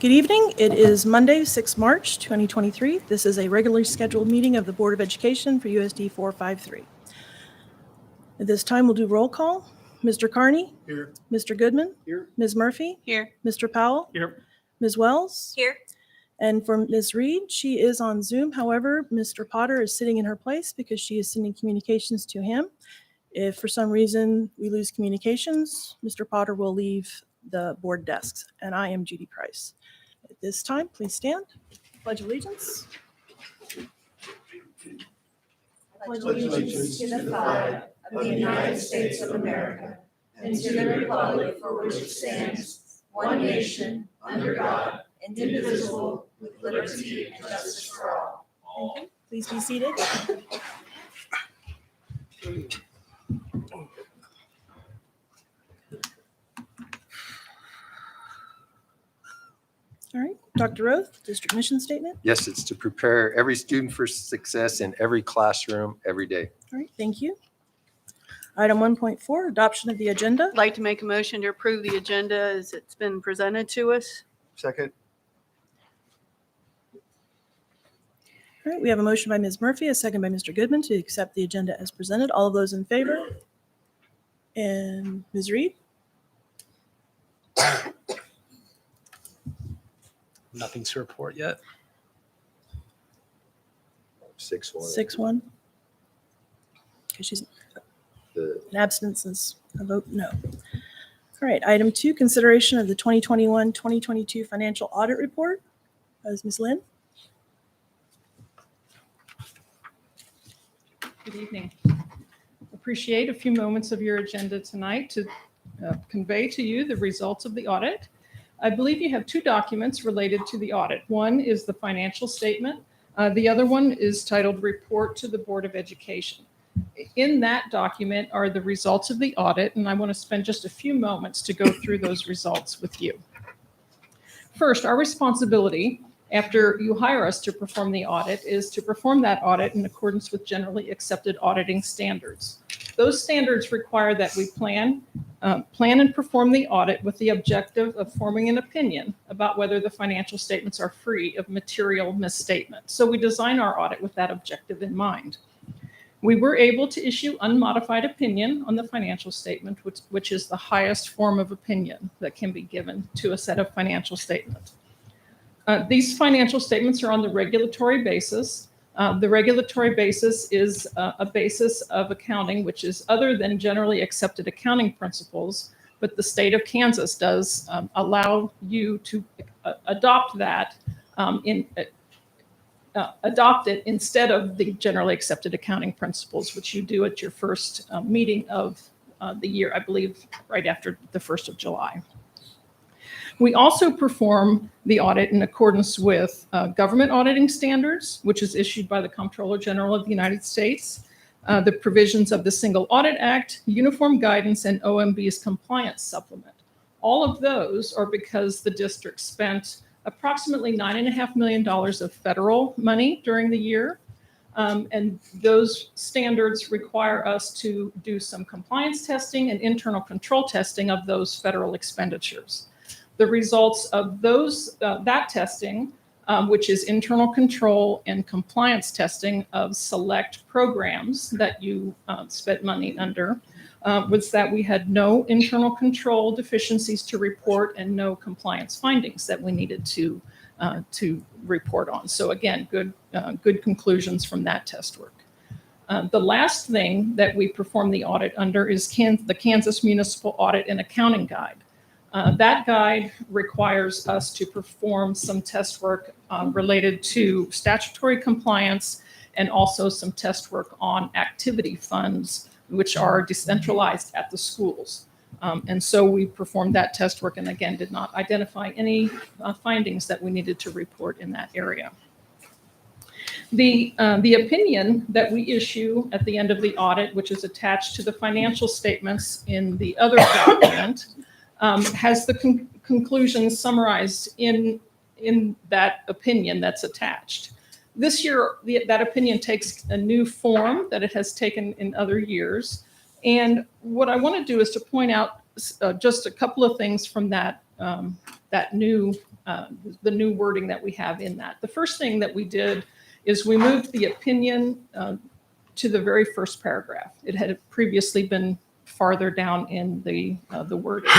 Good evening. It is Monday, 6 March 2023. This is a regularly scheduled meeting of the Board of Education for USD 453. At this time, we'll do roll call. Mr. Carney? Here. Mr. Goodman? Here. Ms. Murphy? Here. Mr. Powell? Here. Ms. Wells? Here. And for Ms. Reed, she is on Zoom. However, Mr. Potter is sitting in her place because she is sending communications to him. If for some reason we lose communications, Mr. Potter will leave the board desks. And I am Judy Price. At this time, please stand. Pledge allegiance. Pledge allegiance to the flag of the United States of America and to the republic for which it stands, one nation, under God, indivisible, with liberty and justice for all. Please be seated. All right, Dr. Roth, district mission statement. Yes, it's to prepare every student for success in every classroom every day. All right, thank you. Item 1.4, adoption of the agenda. I'd like to make a motion to approve the agenda as it's been presented to us. Second. All right, we have a motion by Ms. Murphy, a second by Mr. Goodman to accept the agenda as presented. All of those in favor? And Ms. Reed? Nothing to report yet. 6-1. 6-1. Okay, she's The an absence is a vote no. All right, item 2, consideration of the 2021-2022 financial audit report. That is Ms. Lynn. Good evening. Appreciate a few moments of your agenda tonight to convey to you the results of the audit. I believe you have two documents related to the audit. One is the financial statement. The other one is titled Report to the Board of Education. In that document are the results of the audit, and I want to spend just a few moments to go through those results with you. First, our responsibility after you hire us to perform the audit is to perform that audit in accordance with generally accepted auditing standards. Those standards require that we plan and perform the audit with the objective of forming an opinion about whether the financial statements are free of material misstatement. So we design our audit with that objective in mind. We were able to issue unmodified opinion on the financial statement, which is the highest form of opinion that can be given to a set of financial statements. These financial statements are on the regulatory basis. The regulatory basis is a basis of accounting, which is other than generally accepted accounting principles, but the state of Kansas does allow you to adopt that, adopt it instead of the generally accepted accounting principles, which you do at your first meeting of the year, I believe, right after the 1st of July. We also perform the audit in accordance with government auditing standards, which is issued by the Comptroller General of the United States, the provisions of the Single Audit Act, Uniform Guidance, and OMB's compliance supplement. All of those are because the district spent approximately $9.5 million of federal money during the year. And those standards require us to do some compliance testing and internal control testing of those federal expenditures. The results of that testing, which is internal control and compliance testing of select programs that you spent money under, was that we had no internal control deficiencies to report and no compliance findings that we needed to report on. So again, good conclusions from that test work. The last thing that we perform the audit under is the Kansas Municipal Audit and Accounting Guide. That guide requires us to perform some test work related to statutory compliance and also some test work on activity funds, which are decentralized at the schools. And so we performed that test work and again did not identify any findings that we needed to report in that area. The opinion that we issue at the end of the audit, which is attached to the financial statements in the other document, has the conclusions summarized in that opinion that's attached. This year, that opinion takes a new form that it has taken in other years. And what I want to do is to point out just a couple of things from that new the new wording that we have in that. The first thing that we did is we moved the opinion to the very first paragraph. It had previously been farther down in the wording.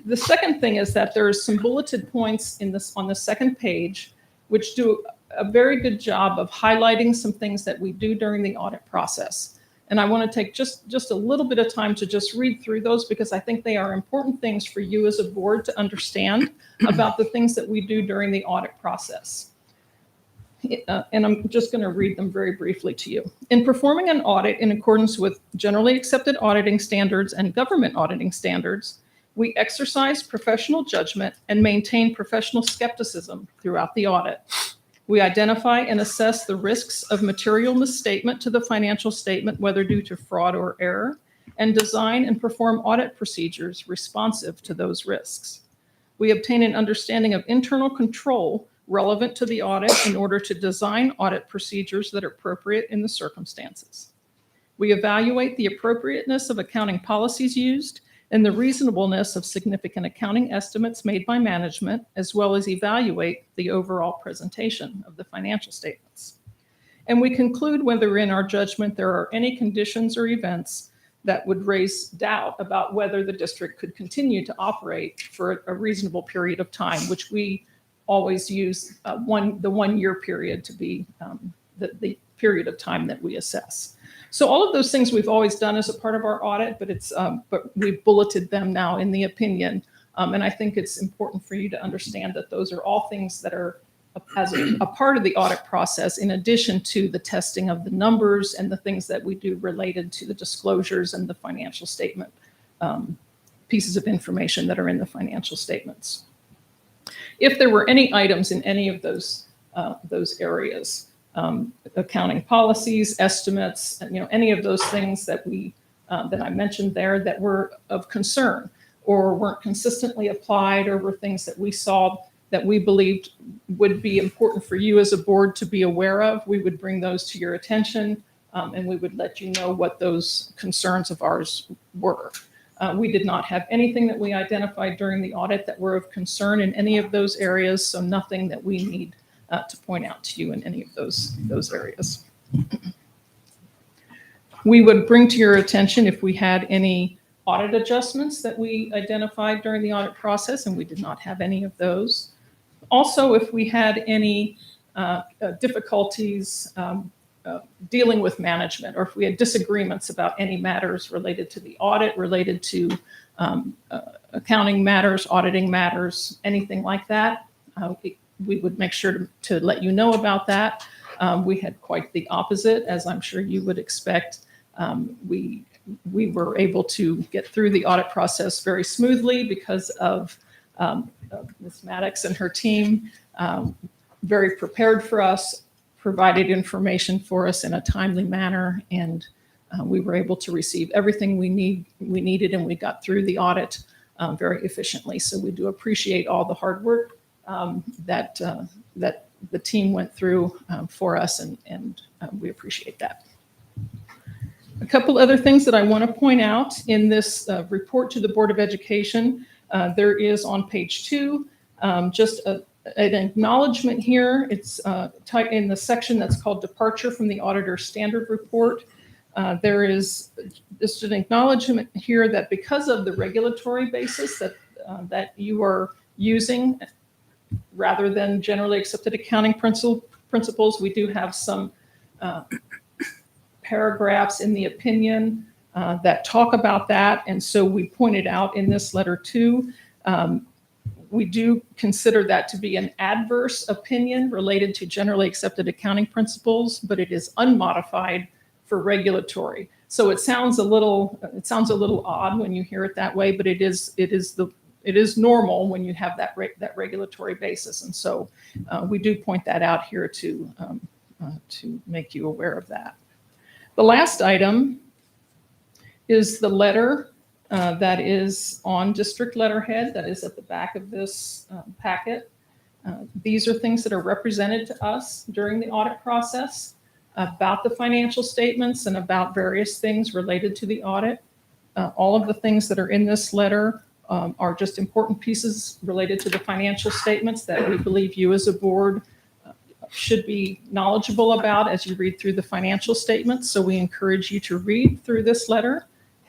The second thing is that there's some bulleted points on the second page, which do a very good job of highlighting some things that we do during the audit process. And I want to take just a little bit of time to just read through those, because I think they are important things for you as a board to understand about the things that we do during the audit process. And I'm just going to read them very briefly to you. In performing an audit in accordance with generally accepted auditing standards and government auditing standards, we exercise professional judgment and maintain professional skepticism throughout the audit. We identify and assess the risks of material misstatement to the financial statement, whether due to fraud or error, and design and perform audit procedures responsive to those risks. We obtain an understanding of internal control relevant to the audit in order to design audit procedures that are appropriate in the circumstances. We evaluate the appropriateness of accounting policies used and the reasonableness of significant accounting estimates made by management, as well as evaluate the overall presentation of the financial statements. And we conclude whether in our judgment there are any conditions or events that would raise doubt about whether the district could continue to operate for a reasonable period of time, which we always use the 1 year period to be the period of time that we assess. So all of those things we've always done as a part of our audit, but we've bulleted them now in the opinion. And I think it's important for you to understand that those are all things that are as a part of the audit process, in addition to the testing of the numbers and the things that we do related to the disclosures and the financial statement pieces of information that are in the financial statements. If there were any items in any of those areas, accounting policies, estimates, any of those things that I mentioned there that were of concern or weren't consistently applied, or were things that we saw that we believed would be important for you as a board to be aware of, we would bring those to your attention, and we would let you know what those concerns of ours were. We did not have anything that we identified during the audit that were of concern in any of those areas, so nothing that we need to point out to you in any of those areas. We would bring to your attention if we had any audit adjustments that we identified during the audit process, and we did not have any of those. Also, if we had any difficulties dealing with management, or if we had disagreements about any matters related to the audit, related to accounting matters, auditing matters, anything like that, we would make sure to let you know about that. We had quite the opposite, as I'm sure you would expect. We were able to get through the audit process very smoothly because of Ms. Maddox and her team, very prepared for us, provided information for us in a timely manner, and we were able to receive everything we needed, and we got through the audit very efficiently. So we do appreciate all the hard work that the team went through for us, and we appreciate that. A couple other things that I want to point out in this report to the Board of Education. There is on page 2 just an acknowledgement here. It's in the section that's called Departure from the Auditor Standard Report. There is just an acknowledgement here that because of the regulatory basis that you are using, rather than generally accepted accounting principles, we do have some paragraphs in the opinion that talk about that. And so we pointed out in this letter too, we do consider that to be an adverse opinion related to generally accepted accounting principles, but it is unmodified for regulatory. So it sounds a little odd when you hear it that way, but it is normal when you have that regulatory basis. And so we do point that out here to make you aware of that. The last item is the letter that is on district letterhead that is at the back of this packet. These are things that are represented to us during the audit process about the financial statements and about various things related to the audit. All of the things that are in this letter are just important pieces related to the financial statements that we believe you as a board should be knowledgeable about as you read through the financial statements. So we encourage you to read through this letter.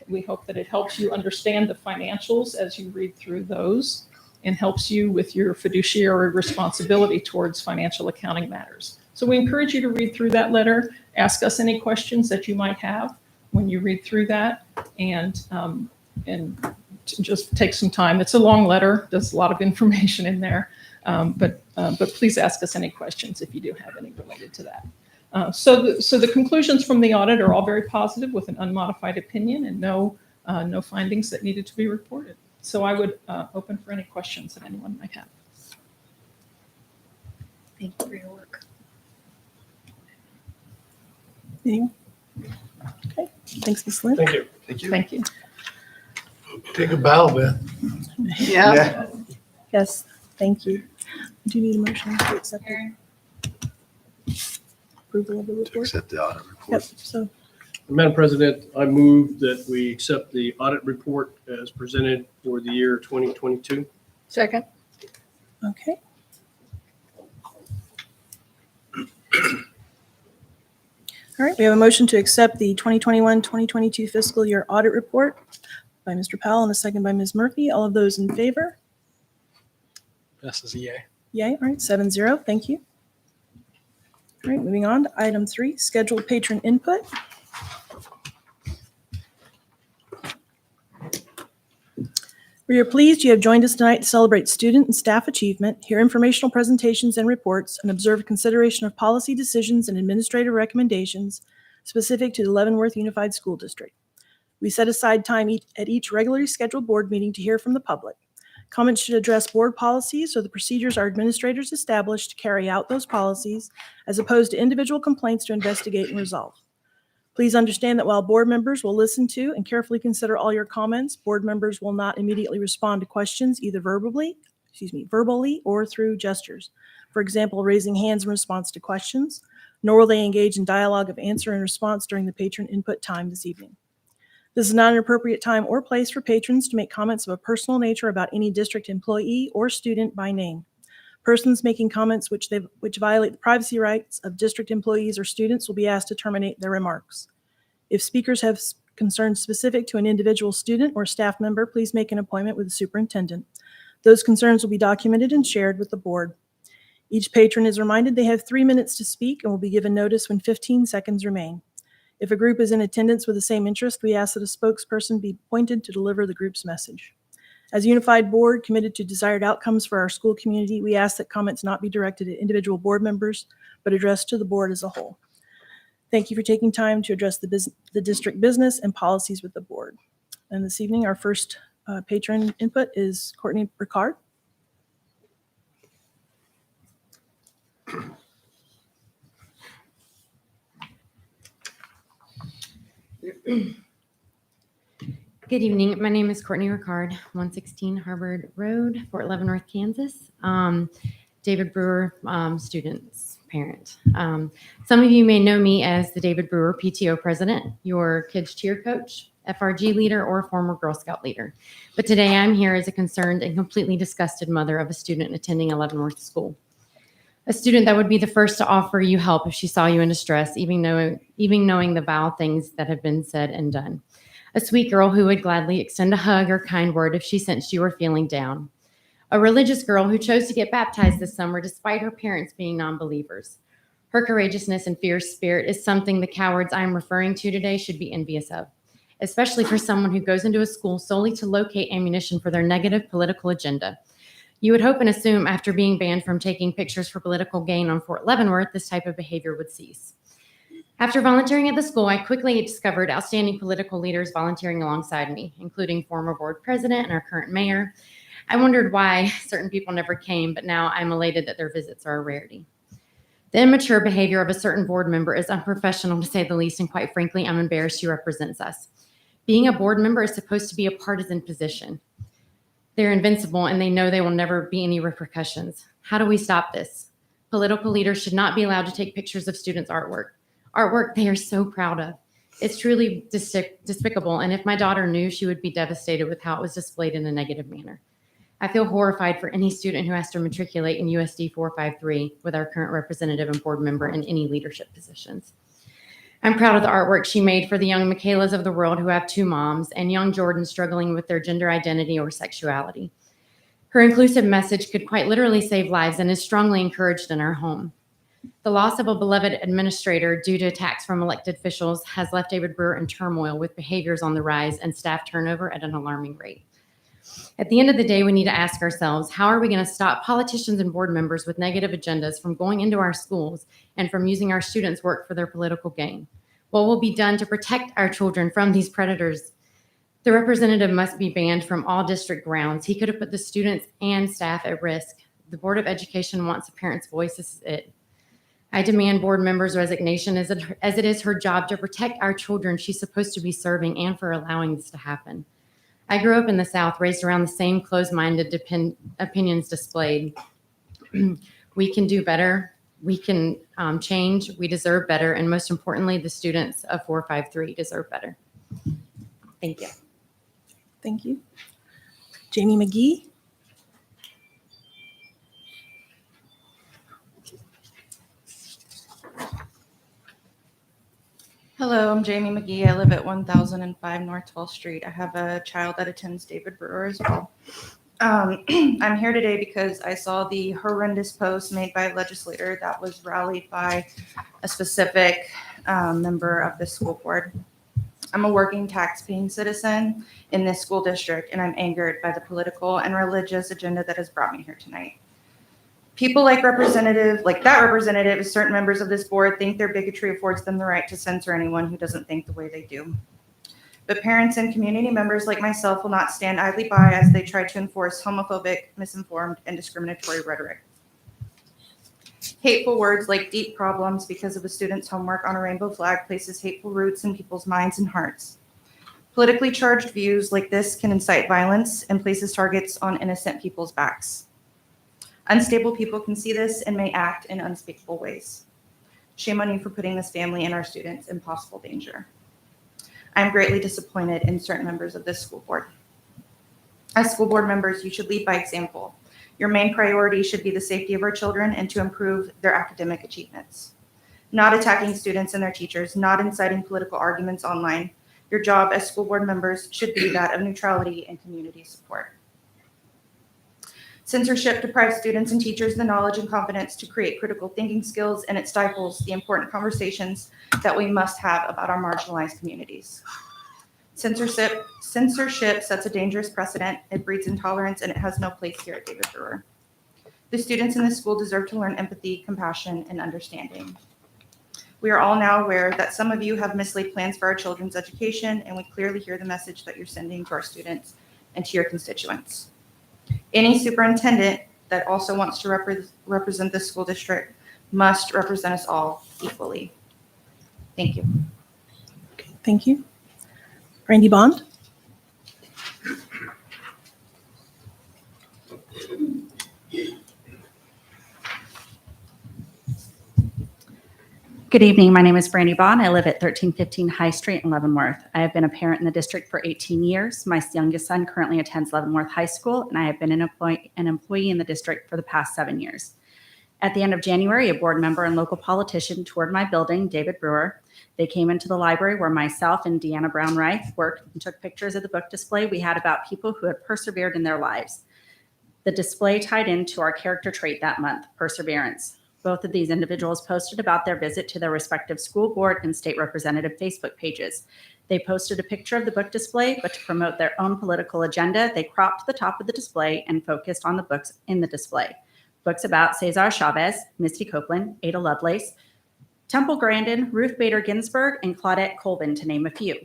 We hope that it helps you understand the financials as you read through those and helps you with your fiduciary responsibility towards financial accounting matters. So we encourage you to read through that letter, ask us any questions that you might have when you read through that, and just take some time. It's a long letter. There's a lot of information in there, but please ask us any questions if you do have any related to that. So the conclusions from the audit are all very positive with an unmodified opinion and no findings that needed to be reported. So I would open for any questions that anyone might have. Thank you for your work. Anyone? Okay, thanks, Ms. Lynn. Thank you. Thank you. Thank you. Take a bow, Beth. Yeah. Yes, thank you. Do you need a motion to accept the approval of the To report? accept the audit Yep, report. so Madam President, I move that we accept the audit report as presented for the year 2022. Second. okay. All right, we have a motion to accept the 2021-2022 fiscal year audit report by Mr. Powell and a second by Ms. Murphy. All of those in favor? This is EA. Yay, all right, 7-0, thank you. All right, moving on to item 3, scheduled patron input. We are pleased you have joined us tonight to celebrate student and staff achievement, hear informational presentations and reports, and observe consideration of policy decisions and administrative recommendations specific to the Leavenworth Unified School District. We set aside time at each regularly scheduled board meeting to hear from the public. Comments should address board policies or the procedures our administrators established to carry out those policies, as opposed to individual complaints to investigate and resolve. Please understand that while board members will listen to and carefully consider all your comments, board members will not immediately respond to questions either verbally or through gestures. For example, raising hands in response to questions, nor will they engage in dialogue of answer and response during the patron input time this evening. This is not an appropriate time or place for patrons to make comments of a personal nature about any district employee or student by name. Persons making comments which violate the privacy rights of district employees or students will be asked to terminate their remarks. If speakers have concerns specific to an individual student or staff member, please make an appointment with the superintendent. Those concerns will be documented and shared with the board. Each patron is reminded they have 3 minutes to speak and will be given notice when 15 seconds remain. If a group is in attendance with the same interest, we ask that a spokesperson be appointed to deliver the group's message. As a unified board committed to desired outcomes for our school community, we ask that comments not be directed at individual board members, but addressed to the board as a whole. Thank you for taking time to address the district business and policies with the board. And this evening, our first patron input is Courtney Ricard. Good evening. My name is Courtney Ricard, 116 Harvard Road, Fort Leavenworth, Kansas. David Brewer, student's parent. Some of you may know me as the David Brewer PTO president, your kids cheer coach, FRG leader, or former Girl Scout leader. But today I'm here as a concerned and completely disgusted mother of a student attending a Leavenworth school. A student that would be the first to offer you help if she saw you in distress, even knowing the vile things that have been said and done. A sweet girl who would gladly extend a hug or kind word if she sensed you were feeling down. A religious girl who chose to get baptized this summer despite her parents being non-believers. Her courageousness and fierce spirit is something the cowards I'm referring to today should be envious of, especially for someone who goes into a school solely to locate ammunition for their negative political agenda. You would hope and assume after being banned from taking pictures for political gain on Fort Leavenworth, this type of behavior would cease. After volunteering at the school, I quickly discovered outstanding political leaders volunteering alongside me, including former board president and our current mayor. I wondered why certain people never came, but now I'm elated that their visits are a rarity. The immature behavior of a certain board member is unprofessional to say the least, and quite frankly, I'm embarrassed she represents us. Being a board member is supposed to be a partisan position. They're invincible and they know they will never be any repercussions. How do we stop this? Political leaders should not be allowed to take pictures of students' artwork they are so proud of. It's truly despicable, and if my daughter knew, she would be devastated with how it was displayed in a negative manner. I feel horrified for any student who has to matriculate in USD 453 with our current representative and board member in any leadership positions. I'm proud of the artwork she made for the young Michaelas of the world who have two moms and young Jordans struggling with their gender identity or sexuality. Her inclusive message could quite literally save lives and is strongly encouraged in our home. The loss of a beloved administrator due to attacks from elected officials has left David Brewer in turmoil with behaviors on the rise and staff turnover at an alarming rate. At the end of the day, we need to ask ourselves, how are we going to stop politicians and board members with negative agendas from going into our schools and from using our students' work for their political gain? What will be done to protect our children from these predators? The representative must be banned from all district grounds. He could have put the students and staff at risk. The Board of Education wants a parent's voice. This is it. I demand board members' resignation as it is her job to protect our children she's supposed to be serving and for allowing this to happen. I grew up in the South, raised around the same closed-minded opinions displayed. We can do better. We can change. We deserve better. And most importantly, the students of 453 deserve better. Thank you. Thank you. Jamie McGee. Hello, I'm Jamie McGee. I live at 1005 North 12th Street. I have a child that attends David Brewer as well. I'm here today because I saw the horrendous post made by a legislator that was rallied by a specific member of the school board. I'm a working tax-paying citizen in this school district, and I'm angered by the political and religious agenda that has brought me here tonight. People like that representative, certain members of this board think their bigotry affords them the right to censor anyone who doesn't think the way they do. But parents and community members like myself will not stand idly by as they try to enforce homophobic, misinformed, and discriminatory rhetoric. Hateful words like deep problems because of a student's homework on a rainbow flag places hateful roots in people's minds and hearts. Politically charged views like this can incite violence and places targets on innocent people's backs. Unstable people can see this and may act in unspeakable ways. Shame on you for putting this family and our students in possible danger. I'm greatly disappointed in certain members of this school board. As school board members, you should lead by example. Your main priority should be the safety of our children and to improve their academic achievements. Not attacking students and their teachers, not inciting political arguments online. Your job as school board members should be that of neutrality and community support. Censorship deprives students and teachers the knowledge and confidence to create critical thinking skills, and it stifles the important conversations that we must have about our marginalized communities. Censorship sets a dangerous precedent, it breeds intolerance, and it has no place here at David Brewer. The students in this school deserve to learn empathy, compassion, and understanding. We are all now aware that some of you have mislaid plans for our children's education, and we clearly hear the message that you're sending to our students and to your constituents. Any superintendent that also wants to represent the school district must represent us all equally. Thank you. Okay, thank you. Randy Bond. Good evening. My name is Brandy Bond. I live at 1315 High Street in Leavenworth. I have been a parent in the district for 18 years. My youngest son currently attends Leavenworth High School, and I have been an employee in the district for the past 7 years. At the end of January, a board member and local politician toured my building, David Brewer. They came into the library where myself and Deanna Brown Reif worked and took pictures of the book display we had about people who had persevered in their lives. The display tied into our character trait that month, perseverance. Both of these individuals posted about their visit to their respective school board and state representative Facebook pages. They posted a picture of the book display, but to promote their own political agenda, they cropped the top of the display and focused on the books in the display. Books about Cesar Chavez, Misty Copeland, Ada Lovelace, Temple Grandin, Ruth Bader Ginsburg, and Claudette Colvin, to name a few.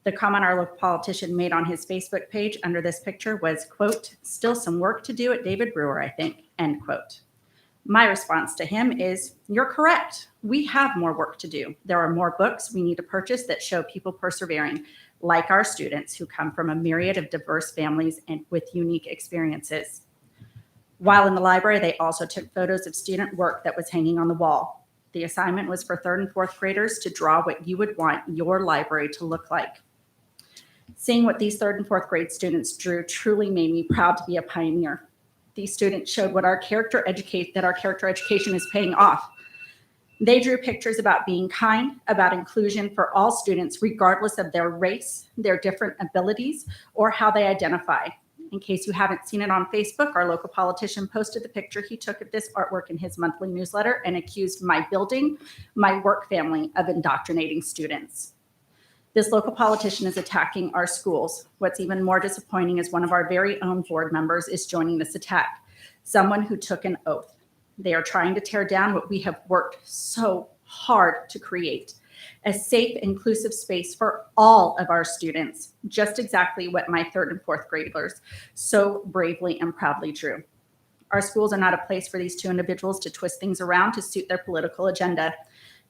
The comment our local politician made on his Facebook page under this picture was, quote, "Still some work to do at David Brewer, I think," end quote. My response to him is, you're correct. We have more work to do. There are more books we need to purchase that show people persevering, like our students who come from a myriad of diverse families and with unique experiences. While in the library, they also took photos of student work that was hanging on the wall. The assignment was for 3rd and 4th graders to draw what you would want your library to look like. Seeing what these 3rd and 4th grade students drew truly made me proud to be a pioneer. These students showed what our character education is paying off. They drew pictures about being kind, about inclusion for all students, regardless of their race, their different abilities, or how they identify. In case you haven't seen it on Facebook, our local politician posted the picture he took of this artwork in his monthly newsletter and accused my building, my work family of indoctrinating students. This local politician is attacking our schools. What's even more disappointing is one of our very own board members is joining this attack, someone who took an oath. They are trying to tear down what we have worked so hard to create, a safe, inclusive space for all of our students, just exactly what my 3rd and 4th graders so bravely and proudly drew. Our schools are not a place for these two individuals to twist things around to suit their political agenda.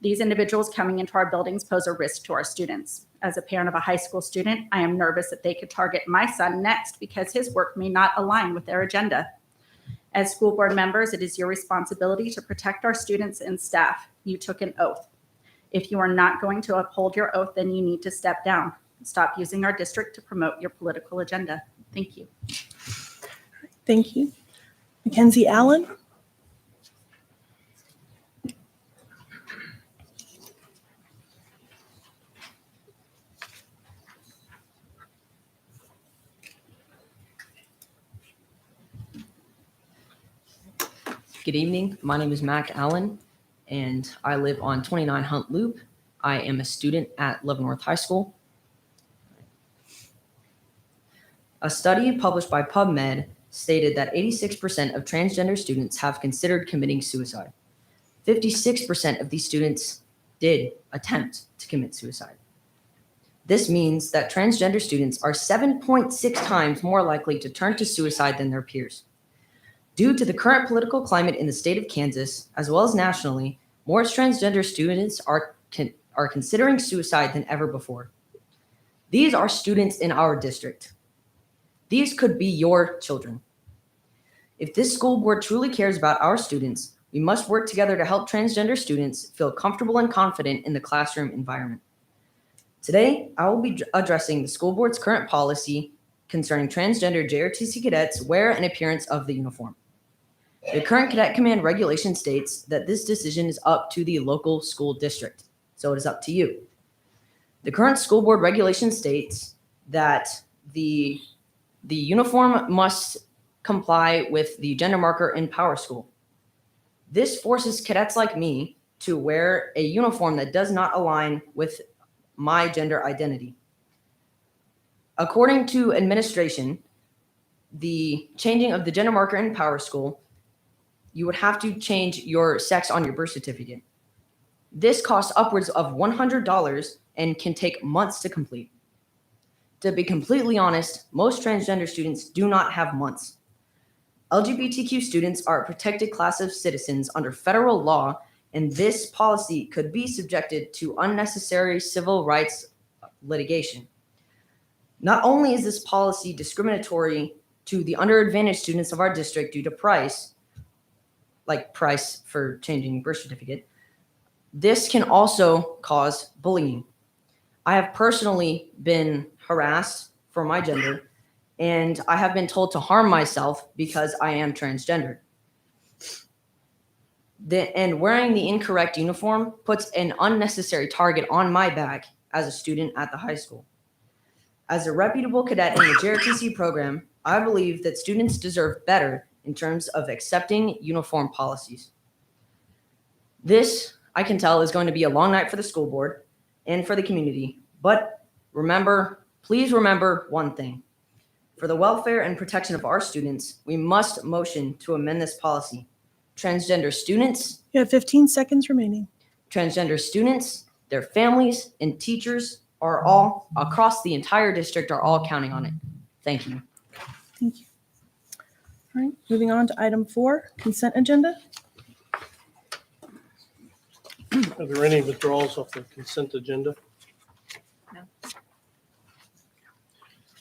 These individuals coming into our buildings pose a risk to our students. As a parent of a high school student, I am nervous that they could target my son next because his work may not align with their agenda. As school board members, it is your responsibility to protect our students and staff. You took an oath. If you are not going to uphold your oath, then you need to step down. Stop using our district to promote your political agenda. Thank you. Thank you. Mackenzie Allen. Good evening. My name is Mac Allen, and I live on 29 Hunt Loop. I am a student at Leavenworth High School. A study published by PubMed stated that 86% of transgender students have considered committing suicide. 56% of these students did attempt to commit suicide. This means that transgender students are 7.6 times more likely to turn to suicide than their peers. Due to the current political climate in the state of Kansas, as well as nationally, more transgender students are considering suicide than ever before. These are students in our district. These could be your children. If this school board truly cares about our students, we must work together to help transgender students feel comfortable and confident in the classroom environment. Today, I will be addressing the school board's current policy concerning transgender JRTC cadets' wear and appearance of the uniform. The current Cadet Command regulation states that this decision is up to the local school district, so it is up to you. The current school board regulation states that the uniform must comply with the gender marker in Power School. This forces cadets like me to wear a uniform that does not align with my gender identity. According to administration, the changing of the gender marker in Power School, you would have to change your sex on your birth certificate. This costs upwards of $100 and can take months to complete. To be completely honest, most transgender students do not have months. LGBTQ students are a protected class of citizens under federal law, and this policy could be subjected to unnecessary civil rights litigation. Not only is this policy discriminatory to the underadvantaged students of our district due to price, like price for changing birth certificate, this can also cause bullying. I have personally been harassed for my gender, and I have been told to harm myself because I am transgender. And wearing the incorrect uniform puts an unnecessary target on my back as a student at the high school. As a reputable cadet in the JRTC program, I believe that students deserve better in terms of accepting uniform policies. This, I can tell, is going to be a long night for the school board and for the community. But remember, please remember one thing. For the welfare and protection of our students, we must motion to amend this policy. Transgender students, You have 15 seconds remaining. transgender students, their families, and teachers are all across the entire district are all counting on it. Thank you. Thank you. All right, moving on to item 4, consent agenda. Are there any withdrawals off the consent agenda? No.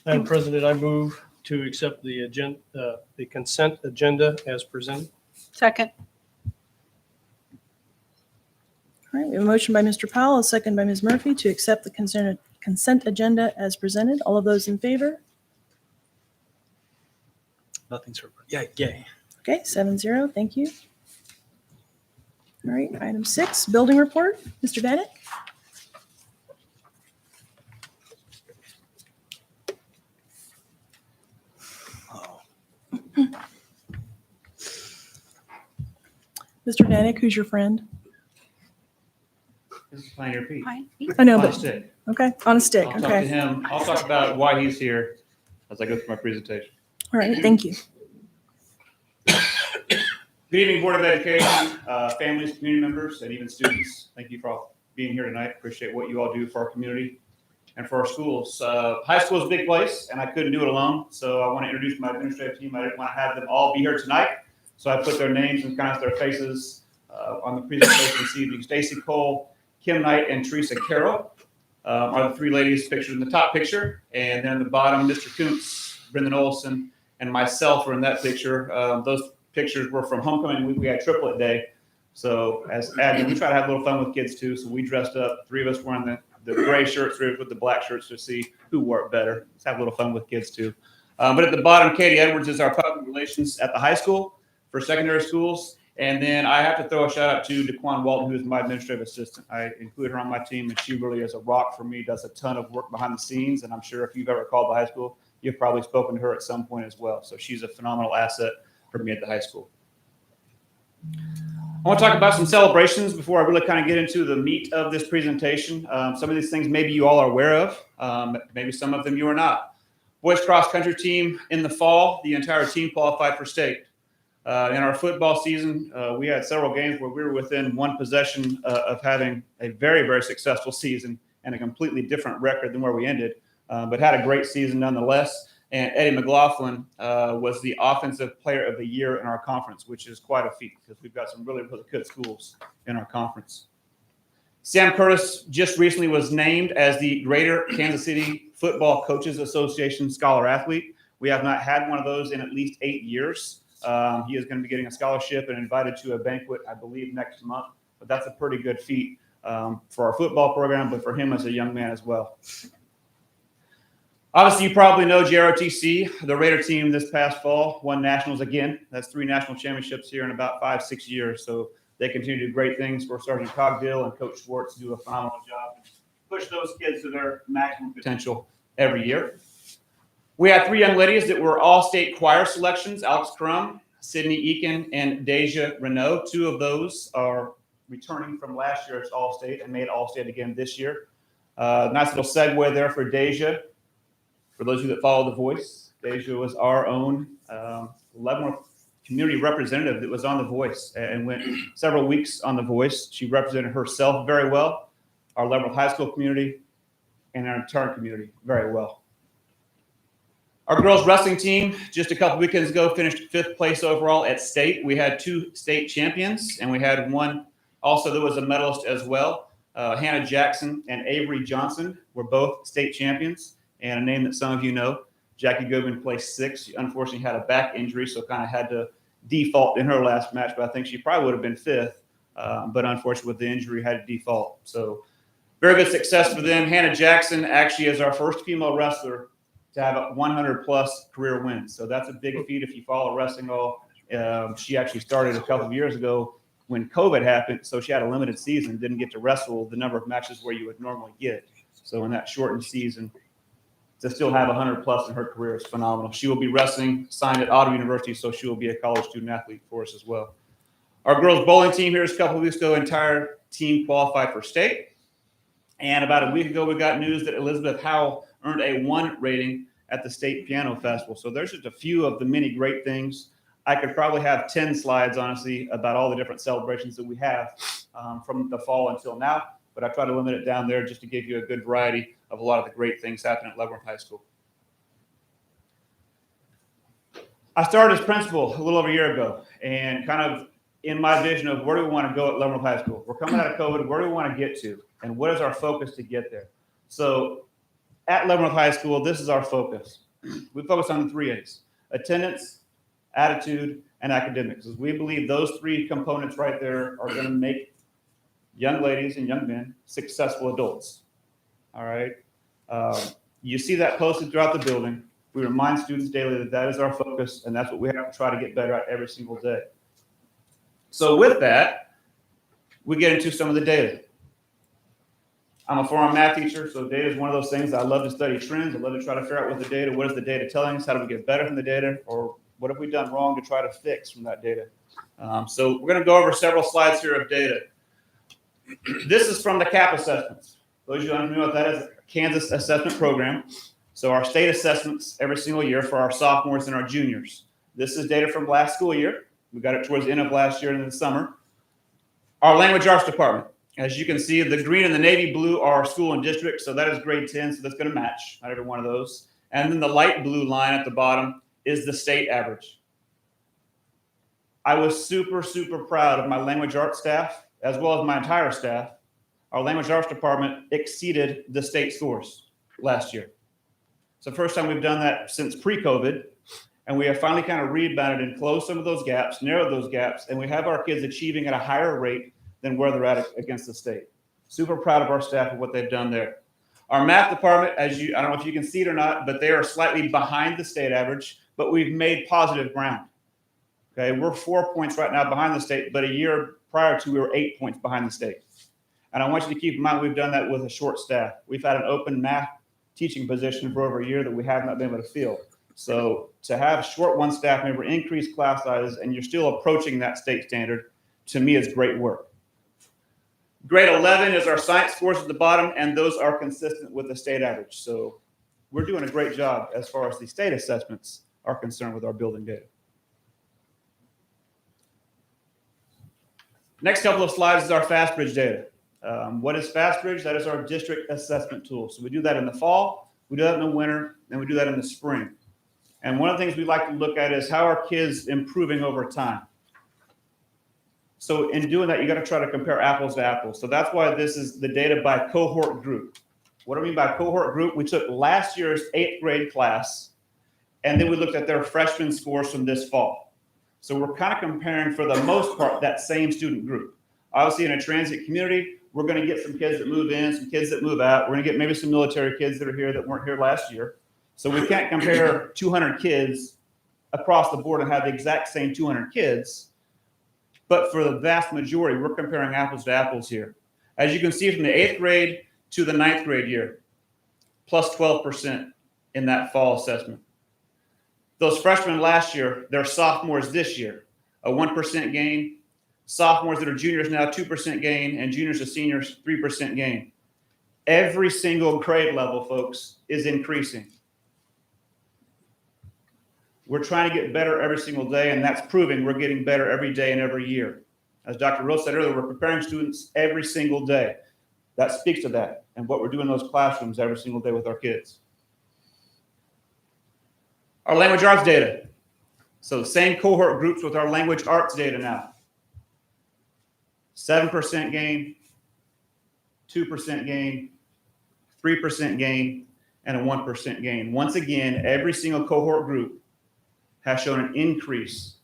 Madam President, I move to accept the consent agenda as presented. Second. All right, we have a motion by Mr. Powell, a second by Ms. Murphy to accept the consent agenda as presented. All of those in favor? Nothing's for, yeah, yay. Okay, 7-0, thank you. All right, item 6, building report. Mr. Vanek? Mr. Vanek, who's your friend? This is Pioneer Pete. I know, On a but, stick. okay, on a stick, I'll talk to okay. him. I'll talk about why he's here as I go through my presentation. All right, thank you. Good evening, Board of Education, families, community members, and even students. Thank you for all being here tonight. Appreciate what you all do for our community and for our schools. High school is a big place, and I couldn't do it alone. So I want to introduce my administrative team. I didn't want to have them all be here tonight. So I put their names and kind of their faces on the presentation this evening. Stacy Cole, Kim Knight, and Teresa Carroll are the three ladies pictured in the top picture. And then the bottom, Mr. Kuntz, Brendan Olson, and myself are in that picture. Those pictures were from homecoming week. We had triplet day. So as admin, we try to have a little fun with kids too. So we dressed up, three of us wearing the gray shirts, three of us with the black shirts to see who wore it better. Let's have a little fun with kids too. But at the bottom, Katie Edwards is our public relations at the high school for secondary schools. And then I have to throw a shout out to DeQuan Walton, who is my administrative assistant. I include her on my team, and she really is a rock for me, does a ton of work behind the scenes. And I'm sure if you've ever called the high school, you've probably spoken to her at some point as well. So she's a phenomenal asset for me at the high school. I want to talk about some celebrations before I really kind of get into the meat of this presentation. Some of these things maybe you all are aware of, maybe some of them you are not. Boys cross country team in the fall, the entire team qualified for state. In our football season, we had several games where we were within one possession of having a very, very successful season and a completely different record than where we ended, but had a great season nonetheless. And Eddie McLaughlin was the offensive player of the year in our conference, which is quite a feat because we've got some really, really good schools in our conference. Sam Curtis just recently was named as the Greater Kansas City Football Coaches Association Scholar Athlete. We have not had one of those in at least 8 years. He is going to be getting a scholarship and invited to a banquet, I believe, next month. But that's a pretty good feat for our football program, but for him as a young man as well. Obviously, you probably know JROTC, the Raider team this past fall, won nationals again. That's 3 national championships here in about 5-6 years. So they continue to do great things for Sergeant Cogdill and Coach Schwartz do a phenomenal job. Push those kids to their maximum potential every year. We had 3 young ladies that were all-state choir selections, Alex Crum, Sydney Eakin, and Deja Renault. 2 of those are returning from last year's all-state and made all-state again this year. Nice little segue there for Deja. For those of you that follow The Voice, Deja was our own Leavenworth community representative that was on The Voice and went several weeks on The Voice. She represented herself very well, our Leavenworth high school community, and our entire community very well. Our girls wrestling team just a couple weekends ago finished 5th place overall at state. We had 2 state champions, and we had one also that was a medalist as well. Hannah Jackson and Avery Johnson were both state champions, and a name that some of you know. Jackie Goodman placed 6th. She unfortunately had a back injury, so kind of had to default in her last match, but I think she probably would have been 5th, but unfortunately with the injury had to default. So very good success for them. Hannah Jackson actually is our first female wrestler to have a 100-plus career wins. So that's a big feat if you follow wrestling all. She actually started a couple of years ago when COVID happened, so she had a limited season, didn't get to wrestle the number of matches where you would normally get. So in that shortened season, to still have 100-plus in her career is phenomenal. She will be wrestling, signed at Ottawa University, so she will be a college student athlete for us as well. Our girls bowling team here is a couple of weeks ago, entire team qualified for state. And about a week ago, we got news that Elizabeth Howell earned a 1 rating at the State Piano Festival. So there's just a few of the many great things. I could probably have 10 slides, honestly, about all the different celebrations that we have from the fall until now. But I try to limit it down there just to give you a good variety of a lot of the great things happening at Leavenworth High School. I started as principal a little over a year ago, and kind of in my vision of where do we want to go at Leavenworth High School. We're coming out of COVID. Where do we want to get to? And what is our focus to get there? So at Leavenworth High School, this is our focus. We focus on the 3 A's: attendance, attitude, and academics. As we believe those 3 components right there are going to make young ladies and young men, successful adults. All right. You see that posted throughout the building. We remind students daily that that is our focus, and that's what we have to try to get better at every single day. So with that, we get into some of the data. I'm a former math teacher, so data is one of those things. I love to study trends. I love to try to figure out what the data, what is the data telling us? How do we get better from the data? Or what have we done wrong to try to fix from that data? So we're going to go over several slides here of data. This is from the CAP assessments. Those of you who don't know what that is, Kansas assessment program. So our state assessments every single year for our sophomores and our juniors. This is data from last school year. We got it towards the end of last year in the summer. Our language arts department. As you can see, the green and the navy blue are our school and district. So that is grade 10. So that's going to match not every one of those. And then the light blue line at the bottom is the state average. I was super, super proud of my language arts staff, as well as my entire staff. Our language arts department exceeded the state scores last year. It's the first time we've done that since pre-COVID, and we have finally kind of rebounded and closed some of those gaps, narrowed those gaps, and we have our kids achieving at a higher rate than where they're at against the state. Super proud of our staff and what they've done there. Our math department, I don't know if you can see it or not, but they are slightly behind the state average, but we've made positive ground. Okay, we're 4 points right now behind the state, but a year prior to we were 8 points behind the state. And I want you to keep in mind, we've done that with a short staff. We've had an open math teaching position for over a year that we have not been able to fill. So to have short one staff member, increase class sizes, and you're still approaching that state standard, to me is great work. Grade 11 is our science scores at the bottom, and those are consistent with the state average. So we're doing a great job as far as the state assessments are concerned with our building data. Next couple of slides is our FastBridge data. What is FastBridge? That is our district assessment tool. So we do that in the fall, we do that in the winter, and we do that in the spring. And one of the things we like to look at is how are kids improving over time. So in doing that, you got to try to compare apples to apples. So that's why this is the data by cohort group. What do I mean by cohort group? We took last year's 8th grade class, and then we looked at their freshman scores from this fall. So we're kind of comparing, for the most part, that same student group. Obviously, in a transient community, we're going to get some kids that move in, some kids that move out. We're going to get maybe some military kids that are here that weren't here last year. So we can't compare 200 kids across the board and have the exact same 200 kids. But for the vast majority, we're comparing apples to apples here. As you can see, from the 8th grade to the 9th grade year, plus 12% in that fall assessment. Those freshmen last year, they're sophomores this year, a 1% gain. Sophomores that are juniors now, 2% gain, and juniors to seniors, 3% gain. Every single grade level, folks, is increasing. We're trying to get better every single day, and that's proving we're getting better every day and every year. As Dr. Rose said earlier, we're preparing students every single day. That speaks to that and what we're doing in those classrooms every single day with our kids. Our language arts data. So the same cohort groups with our language arts data now. 7% gain, 2% gain, 3% gain, and a 1% gain. Once again, every single cohort group has shown an increase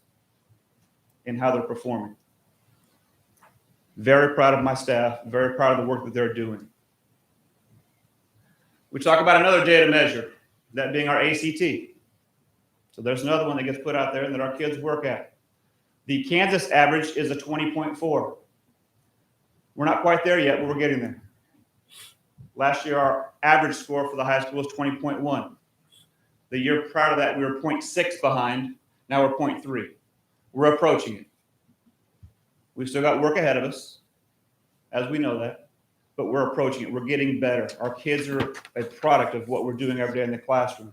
in how they're performing. Very proud of my staff, very proud of the work that they're doing. We talk about another data measure, that being our ACT. So there's another one that gets put out there and that our kids work at. The Kansas average is a 20.4. We're not quite there yet, but we're getting there. Last year, our average score for the high school was 20.1. The year prior to that, we were 0.6 behind. Now we're 0.3. We're approaching it. We've still got work ahead of us, as we know that, but we're approaching it. We're getting better. Our kids are a product of what we're doing every day in the classroom.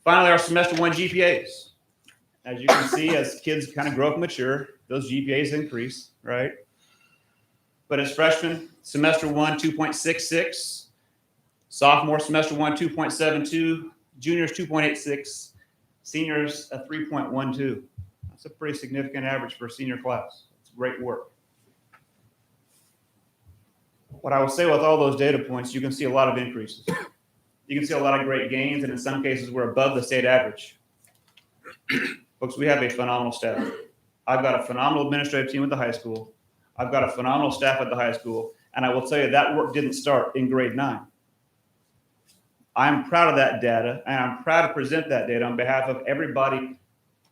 Finally, our semester 1 GPAs. As you can see, as kids kind of grow up and mature, those GPAs increase, right? But as freshmen, semester 1, 2.66. Sophomore, semester 1, 2.72. Juniors, 2.86. Seniors, a 3.12. That's a pretty significant average for a senior class. It's great work. What I will say with all those data points, you can see a lot of increases. You can see a lot of great gains, and in some cases, we're above the state average. Folks, we have a phenomenal staff. I've got a phenomenal administrative team at the high school. I've got a phenomenal staff at the high school. And I will tell you that work didn't start in grade 9. I'm proud of that data, and I'm proud to present that data on behalf of everybody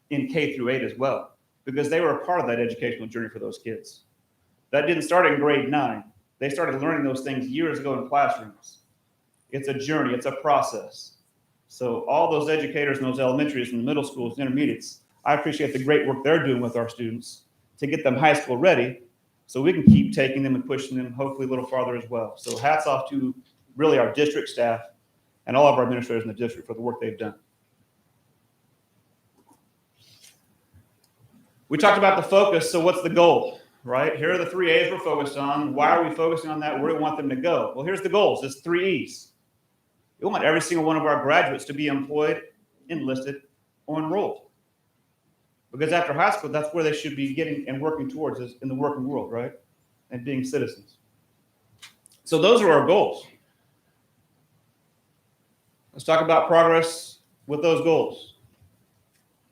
in K through 8 as well, because they were a part of that educational journey for those kids. That didn't start in grade 9. They started learning those things years ago in classrooms. It's a journey, it's a process. So all those educators in those elementaries and middle schools and intermediates, I appreciate the great work they're doing with our students to get them high school ready so we can keep taking them and pushing them hopefully a little farther as well. So hats off to really our district staff and all of our administrators in the district for the work they've done. We talked about the focus, so what's the goal, right? Here are the 3 A's we're focused on. Why are we focusing on that? Where do we want them to go? Well, here's the goals. It's 3 E's. We want every single one of our graduates to be employed, enlisted, or enrolled. Because after high school, that's where they should be getting and working towards is in the working world, right? And being citizens. So those are our goals. Let's talk about progress with those goals.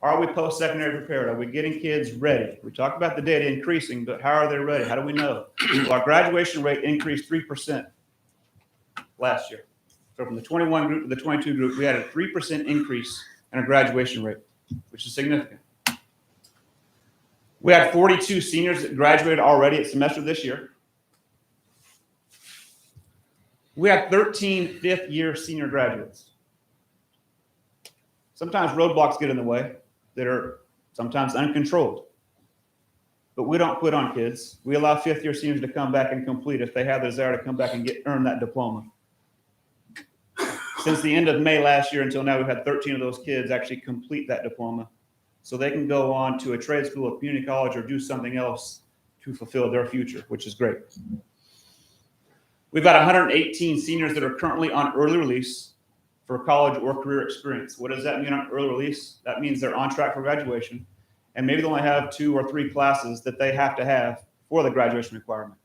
Are we post-secondary prepared? Are we getting kids ready? We talked about the data increasing, but how are they ready? How do we know? Well, our graduation rate increased 3% last year. So from the 21 group to the 22 group, we had a 3% increase in our graduation rate, which is significant. We had 42 seniors that graduated already at semester this year. We had 13 fifth-year senior graduates. Sometimes roadblocks get in the way that are sometimes uncontrolled. But we don't quit on kids. We allow fifth-year seniors to come back and complete if they have the desire to come back and earn that diploma. Since the end of May last year until now, we've had 13 of those kids actually complete that diploma so they can go on to a trade school, a community college, or do something else to fulfill their future, which is great. We've got 118 seniors that are currently on early release for college or career experience. What does that mean on early release? That means they're on track for graduation, and maybe they only have 2 or 3 classes that they have to have for the graduation requirement.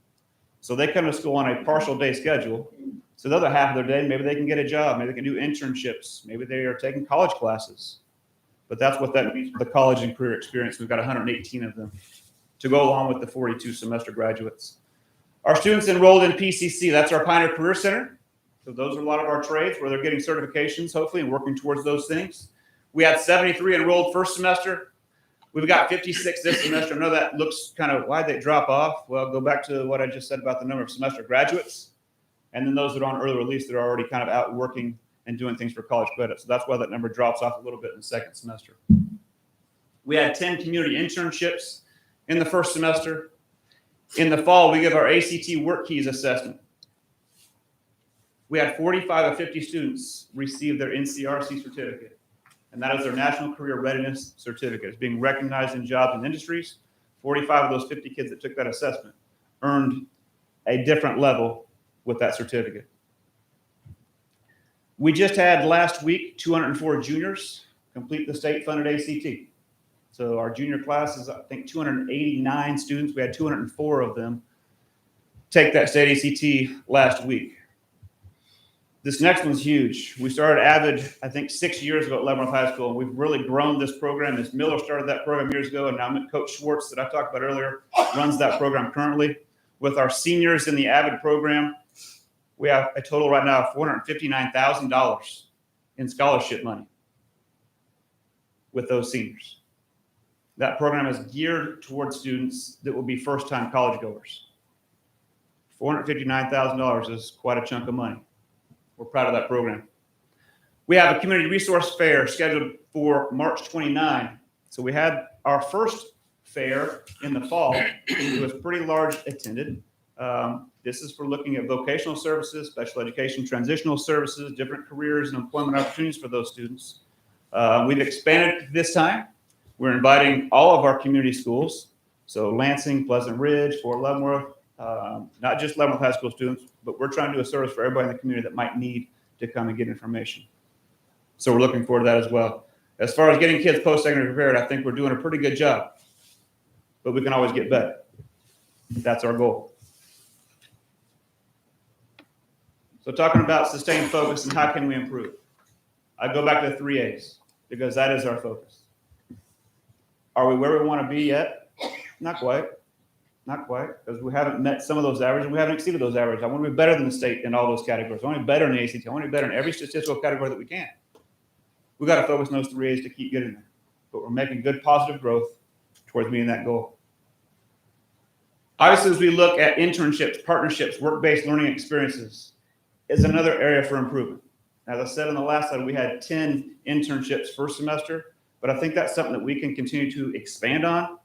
So they come to school on a partial day schedule. So the other half of their day, maybe they can get a job, maybe they can do internships, maybe they are taking college classes. But that's what that means for the college and career experience. We've got 118 of them to go along with the 42 semester graduates. Our students enrolled in PCC, that's our Pioneer Career Center. So those are a lot of our trades where they're getting certifications, hopefully, and working towards those things. We had 73 enrolled first semester. We've got 56 this semester. I know that looks kind of, why'd they drop off? Well, go back to what I just said about the number of semester graduates. And then those that are on early release that are already kind of out working and doing things for college credit. So that's why that number drops off a little bit in the second semester. We had 10 community internships in the first semester. In the fall, we give our ACT Work Keys assessment. We had 45 of 50 students receive their NCRC certificate. And that is their National Career Readiness Certificate. It's being recognized in jobs and industries. 45 of those 50 kids that took that assessment earned a different level with that certificate. We just had last week 204 juniors complete the state-funded ACT. So our junior class is, I think, 289 students. We had 204 of them take that state ACT last week. This next one's huge. We started AVID, I think, 6 years ago at Leavenworth High School, and we've really grown this program. Ms. Miller started that program years ago, and now Coach Schwartz, that I talked about earlier, runs that program currently. With our seniors in the AVID program, we have a total right now of $459,000 in scholarship money with those seniors. That program is geared towards students that will be first-time college goers. $459,000 is quite a chunk of money. We're proud of that program. We have a community resource fair scheduled for March 29. So we had our first fair in the fall. It was pretty large attended. This is for looking at vocational services, special education, transitional services, different careers and employment opportunities for those students. We've expanded this time. We're inviting all of our community schools. So Lansing, Pleasant Ridge, Fort Leavenworth, not just Leavenworth High School students, but we're trying to do a service for everybody in the community that might need to come and get information. So we're looking forward to that as well. As far as getting kids post-secondary prepared, I think we're doing a pretty good job, but we can always get better. That's our goal. So talking about sustained focus and how can we improve? I go back to the 3 A's because that is our focus. Are we where we want to be yet? Not quite. Not quite, because we haven't met some of those averages and we haven't exceeded those averages. I want to be better than the state in all those categories. I want to be better in the ACT. I want to be better in every statistical category that we can. We got to focus on those 3 A's to keep getting there. But we're making good positive growth towards meeting that goal. Obviously, as we look at internships, partnerships, work-based learning experiences, is another area for improvement. As I said in the last slide, we had 10 internships first semester, but I think that's something that we can continue to expand on.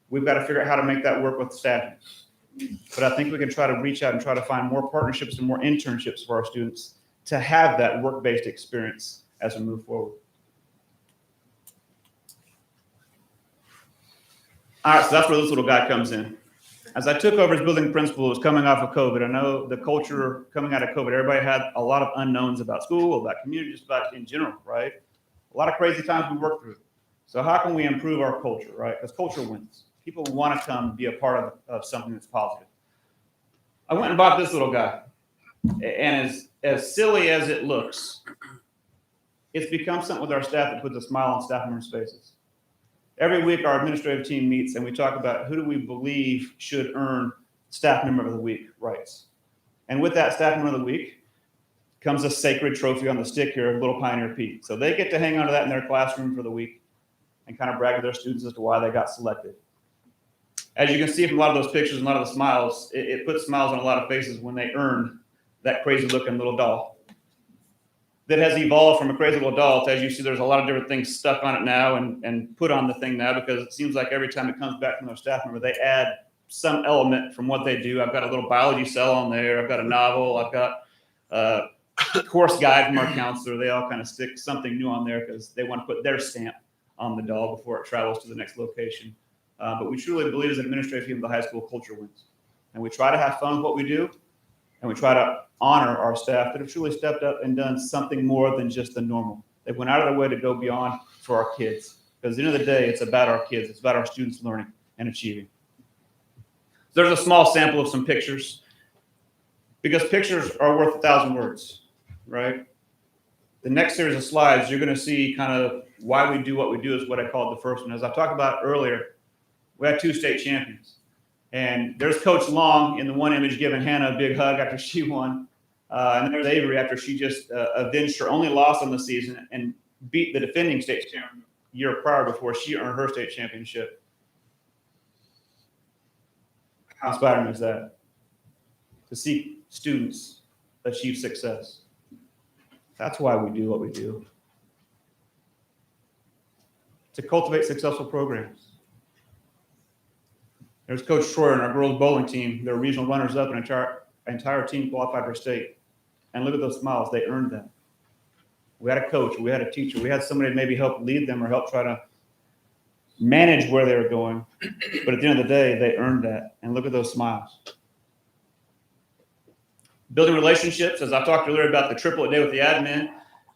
We've got to figure out how to make that work with staffing. But I think we can try to reach out and try to find more partnerships and more internships for our students to have that work-based experience as we move forward. All right, so that's where this little guy comes in. As I took over as building principal, it was coming off of COVID. I know the culture coming out of COVID, everybody had a lot of unknowns about school, about community, just about in general, right? A lot of crazy times we worked through. So how can we improve our culture, right? Because culture wins. People want to come be a part of something that's positive. I went and bought this little guy. And as silly as it looks, it's become something with our staff that puts a smile on staff members' faces. Every week, our administrative team meets and we talk about who do we believe should earn Staff Member of the Week rights. And with that Staff Member of the Week comes a sacred trophy on the stick here of Little Pioneer Pete. So they get to hang on to that in their classroom for the week and kind of brag to their students as to why they got selected. As you can see from a lot of those pictures and a lot of the smiles, it puts smiles on a lot of faces when they earn that crazy looking little doll that has evolved from a crazy little doll to, as you see, there's a lot of different things stuck on it now and put on the thing now, because it seems like every time it comes back from their staff member, they add some element from what they do. I've got a little biology cell on there. I've got a novel. I've got a course guide from our counselor. They all kind of stick something new on there because they want to put their stamp on the doll before it travels to the next location. But we truly believe as an administrative team, the high school culture wins. And we try to have fun with what we do. And we try to honor our staff that have truly stepped up and done something more than just the normal. They went out of their way to go beyond for our kids. Because at the end of the day, it's about our kids. It's about our students learning and achieving. So there's a small sample of some pictures. Because pictures are worth 1,000 words, right? The next series of slides, you're going to see kind of why we do what we do is what I called the first one. As I talked about earlier, we had 2 state champions. And there's Coach Long in the one image giving Hannah a big hug after she won. And there's Avery after she just avenged her only loss on the season and beat the defending state champion year prior before she earned her state championship. How inspiring is that? To see students achieve success. That's why we do what we do. To cultivate successful programs. There's Coach Troyer and our girls bowling team. They're regional runners-up, and entire team qualified for state. And look at those smiles. They earned that. We had a coach. We had a teacher. We had somebody maybe help lead them or help try to manage where they were going. But at the end of the day, they earned that. And look at those smiles. Building relationships, as I talked earlier about the triplet day with the admin,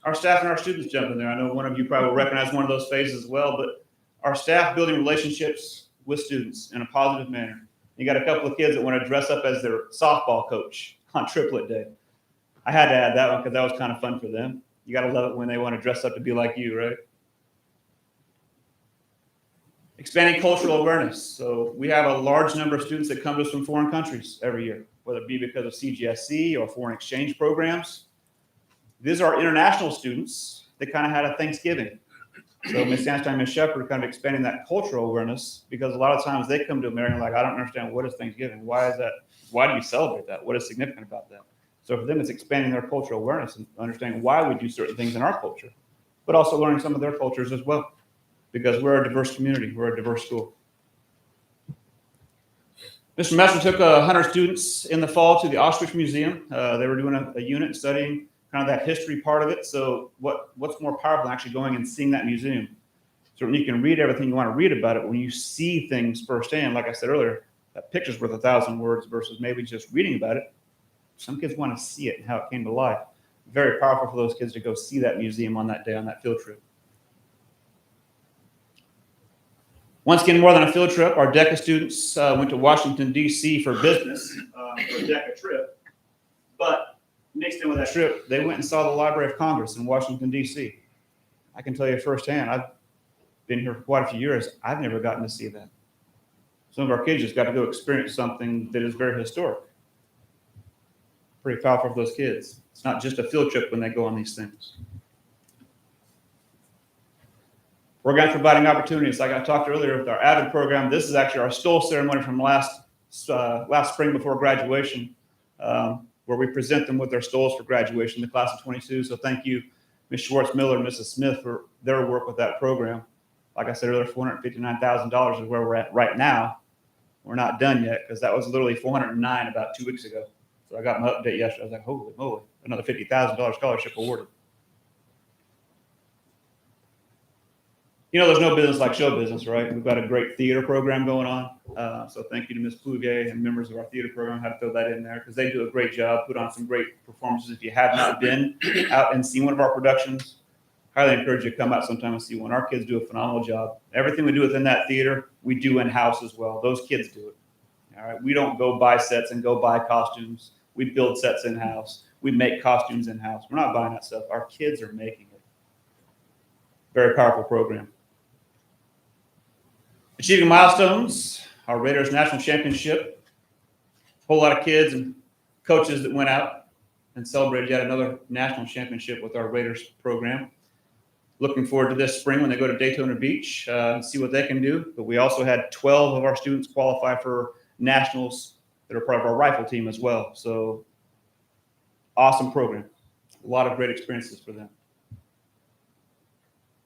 our staff and our students jump in there. I know one of you probably will recognize one of those faces as well, but our staff building relationships with students in a positive manner. You got a couple of kids that want to dress up as their softball coach on triplet day. I had to add that one because that was kind of fun for them. You got to love it when they want to dress up to be like you, right? Expanding cultural awareness. So we have a large number of students that come to us from foreign countries every year, whether it be because of CGSC or foreign exchange programs. These are international students that kind of had a Thanksgiving. So Ms. Sanstein and Ms. Shepard kind of expanding that cultural awareness, because a lot of times they come to America like, I don't understand, what is Thanksgiving? Why is that? Why do you celebrate that? What is significant about that? So for them, it's expanding their cultural awareness and understanding why we do certain things in our culture, but also learning some of their cultures as well, because we're a diverse community. We're a diverse school. Mr. Messer took 100 students in the fall to the Auschwitz Museum. They were doing a unit studying kind of that history part of it. So what's more powerful than actually going and seeing that museum? So when you can read everything you want to read about it, when you see things firsthand, like I said earlier, that picture's worth 1,000 words versus maybe just reading about it. Some kids want to see it and how it came to life. Very powerful for those kids to go see that museum on that day, on that field trip. Once again, more than a field trip, our DECA students went to Washington, D.C. for business, for a DECA trip. But mixed in with that trip, they went and saw the Library of Congress in Washington, D.C. I can tell you firsthand, I've been here for quite a few years. I've never gotten to see that. Some of our kids just got to go experience something that is very historic. Pretty powerful for those kids. It's not just a field trip when they go on these things. We're going to providing opportunities. Like I talked earlier with our AVID program, this is actually our stole ceremony from last spring before graduation, where we present them with their stoles for graduation, the class of 22. So thank you, Ms. Schwartz Miller and Mrs. Smith, for their work with that program. Like I said earlier, $459,000 is where we're at right now. We're not done yet because that was literally $409 about 2 weeks ago. So I got my update yesterday. I was like, holy moly, another $50,000 scholarship awarded. You know, there's no business like show business, right? We've got a great theater program going on. So thank you to Ms. Pluvier and members of our theater program. I had to throw that in there because they do a great job, put on some great performances. If you have not been out and seen one of our productions, highly encourage you to come out sometime and see one. Our kids do a phenomenal job. Everything we do within that theater, we do in-house as well. Those kids do it. All right. We don't go buy sets and go buy costumes. We build sets in-house. We make costumes in-house. We're not buying that stuff. Our kids are making it. Very powerful program. Achieving milestones, our Raiders National Championship. A whole lot of kids and coaches that went out and celebrated yet another national championship with our Raiders program. Looking forward to this spring when they go to Daytona Beach and see what they can do. But we also had 12 of our students qualify for nationals that are part of our rifle team as well. So awesome program. A lot of great experiences for them.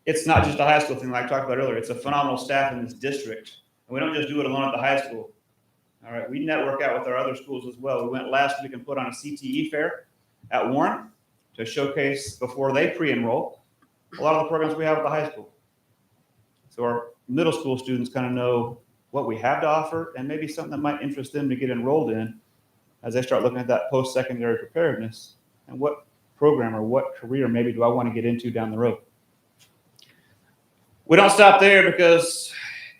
It's not just a high school thing like I talked about earlier. It's a phenomenal staff in this district. And we don't just do it alone at the high school. All right, we network out with our other schools as well. We went last week and put on a CTE fair at Warren to showcase before they pre-enroll a lot of the programs we have at the high school. So our middle school students kind of know what we have to offer and maybe something that might interest them to get enrolled in as they start looking at that post-secondary preparedness and what program or what career maybe do I want to get into down the road. We don't stop there because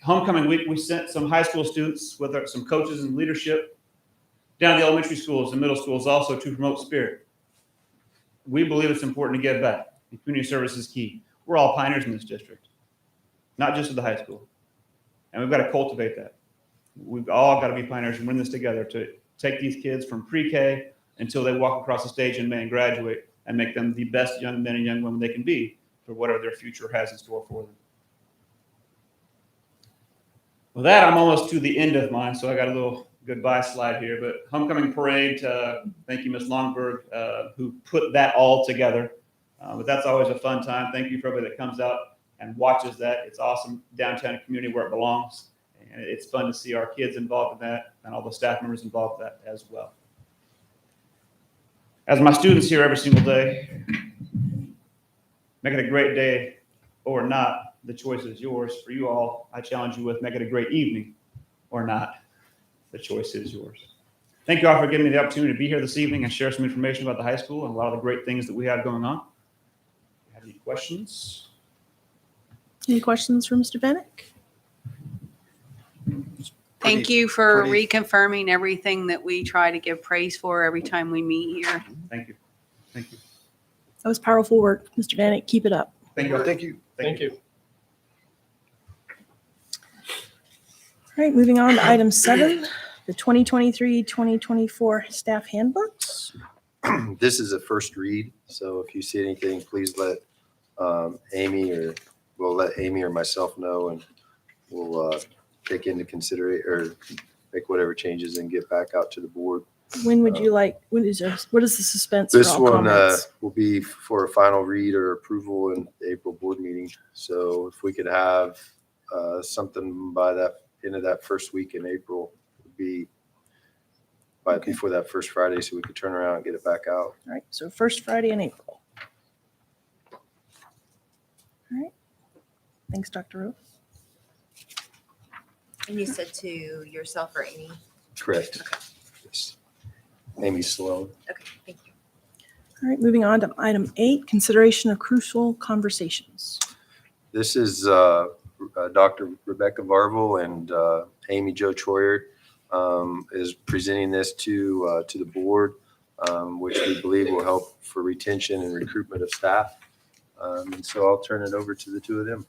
homecoming week, we sent some high school students with some coaches and leadership down to the elementary schools and middle schools also to promote spirit. We believe it's important to give back. And community service is key. We're all pioneers in this district, not just at the high school. And we've got to cultivate that. We've all got to be pioneers and win this together to take these kids from pre-K until they walk across the stage in May and graduate and make them the best young men and young women they can be for whatever their future has in store for them. With that, I'm almost to the end of mine, so I got a little goodbye slide here. But homecoming parade, thank you, Ms. Longberg, who put that all together. But that's always a fun time. Thank you for everybody that comes out and watches that. It's awesome downtown community where it belongs. And it's fun to see our kids involved in that and all the staff members involved in that as well. As my students here every single day, make it a great day or not. The choice is yours. For you all, I challenge you with make it a great evening or not. The choice is yours. Thank you all for giving me the opportunity to be here this evening and share some information about the high school and a lot of the great things that we have going on. Have any questions? Any questions for Mr. Vanek? Thank you for pretty- reconfirming everything that we try to give praise for every time we meet here. Thank you. Thank you. That was powerful work, Mr. Vanek. Keep it up. Thank you. Thank you. Thank you. All right, moving on to item 7, the 2023-2024 staff handbooks. This is a first read, so if you see anything, please let Amy or myself know, and we'll take into consideration or make whatever changes and get back out to the board. When would you like, what is the suspense for This all one comments? will be for a final read or approval in the April board meeting. So if we could have something by that end of that first week in April, would be before that first Friday, so we could turn around and get it back out. All right, so first Friday in April. All right. Thanks, Dr. Rowe. And you said to yourself or Amy? Correct. Yes. Amy Sloan. Okay, thank you. All right, moving on to item 8, consideration of crucial conversations. This is Dr. Rebecca Varvel and Amy Jo Troyer is presenting this to the board, which we believe will help for retention and recruitment of staff. And so I'll turn it over to the two of them.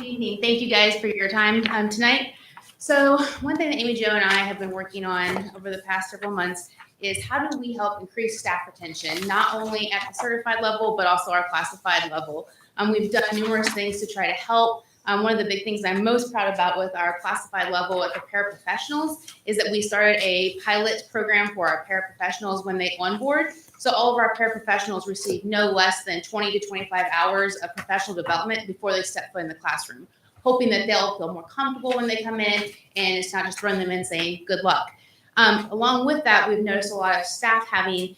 evening. Thank you guys for your time tonight. So one thing that Amy Jo and I have been working on over the past several months is how do we help increase staff retention, not only at the certified level, but also our classified level. We've done numerous things to try to help. One of the big things I'm most proud about with our classified level at the paraprofessionals is that we started a pilot program for our paraprofessionals when they onboard. So all of our paraprofessionals receive no less than 20 to 25 hours of professional development before they step foot in the classroom, hoping that they'll feel more comfortable when they come in, and it's not just throwing them in saying good luck. Along with that, we've noticed a lot of staff having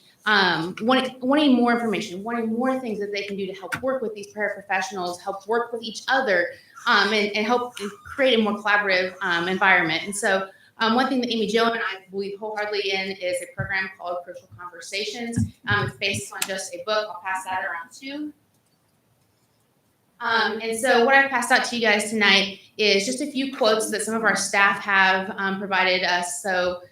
wanting more information, wanting more things that they can do to help work with these paraprofessionals, help work with each other, and help create a more collaborative environment. And so one thing that Amy Jo and I believe wholeheartedly in is a program called Crucial Conversations. It's based on just a book. I'll pass that around too. And so what I've passed out to you guys tonight is just a few quotes that some of our staff have provided us. So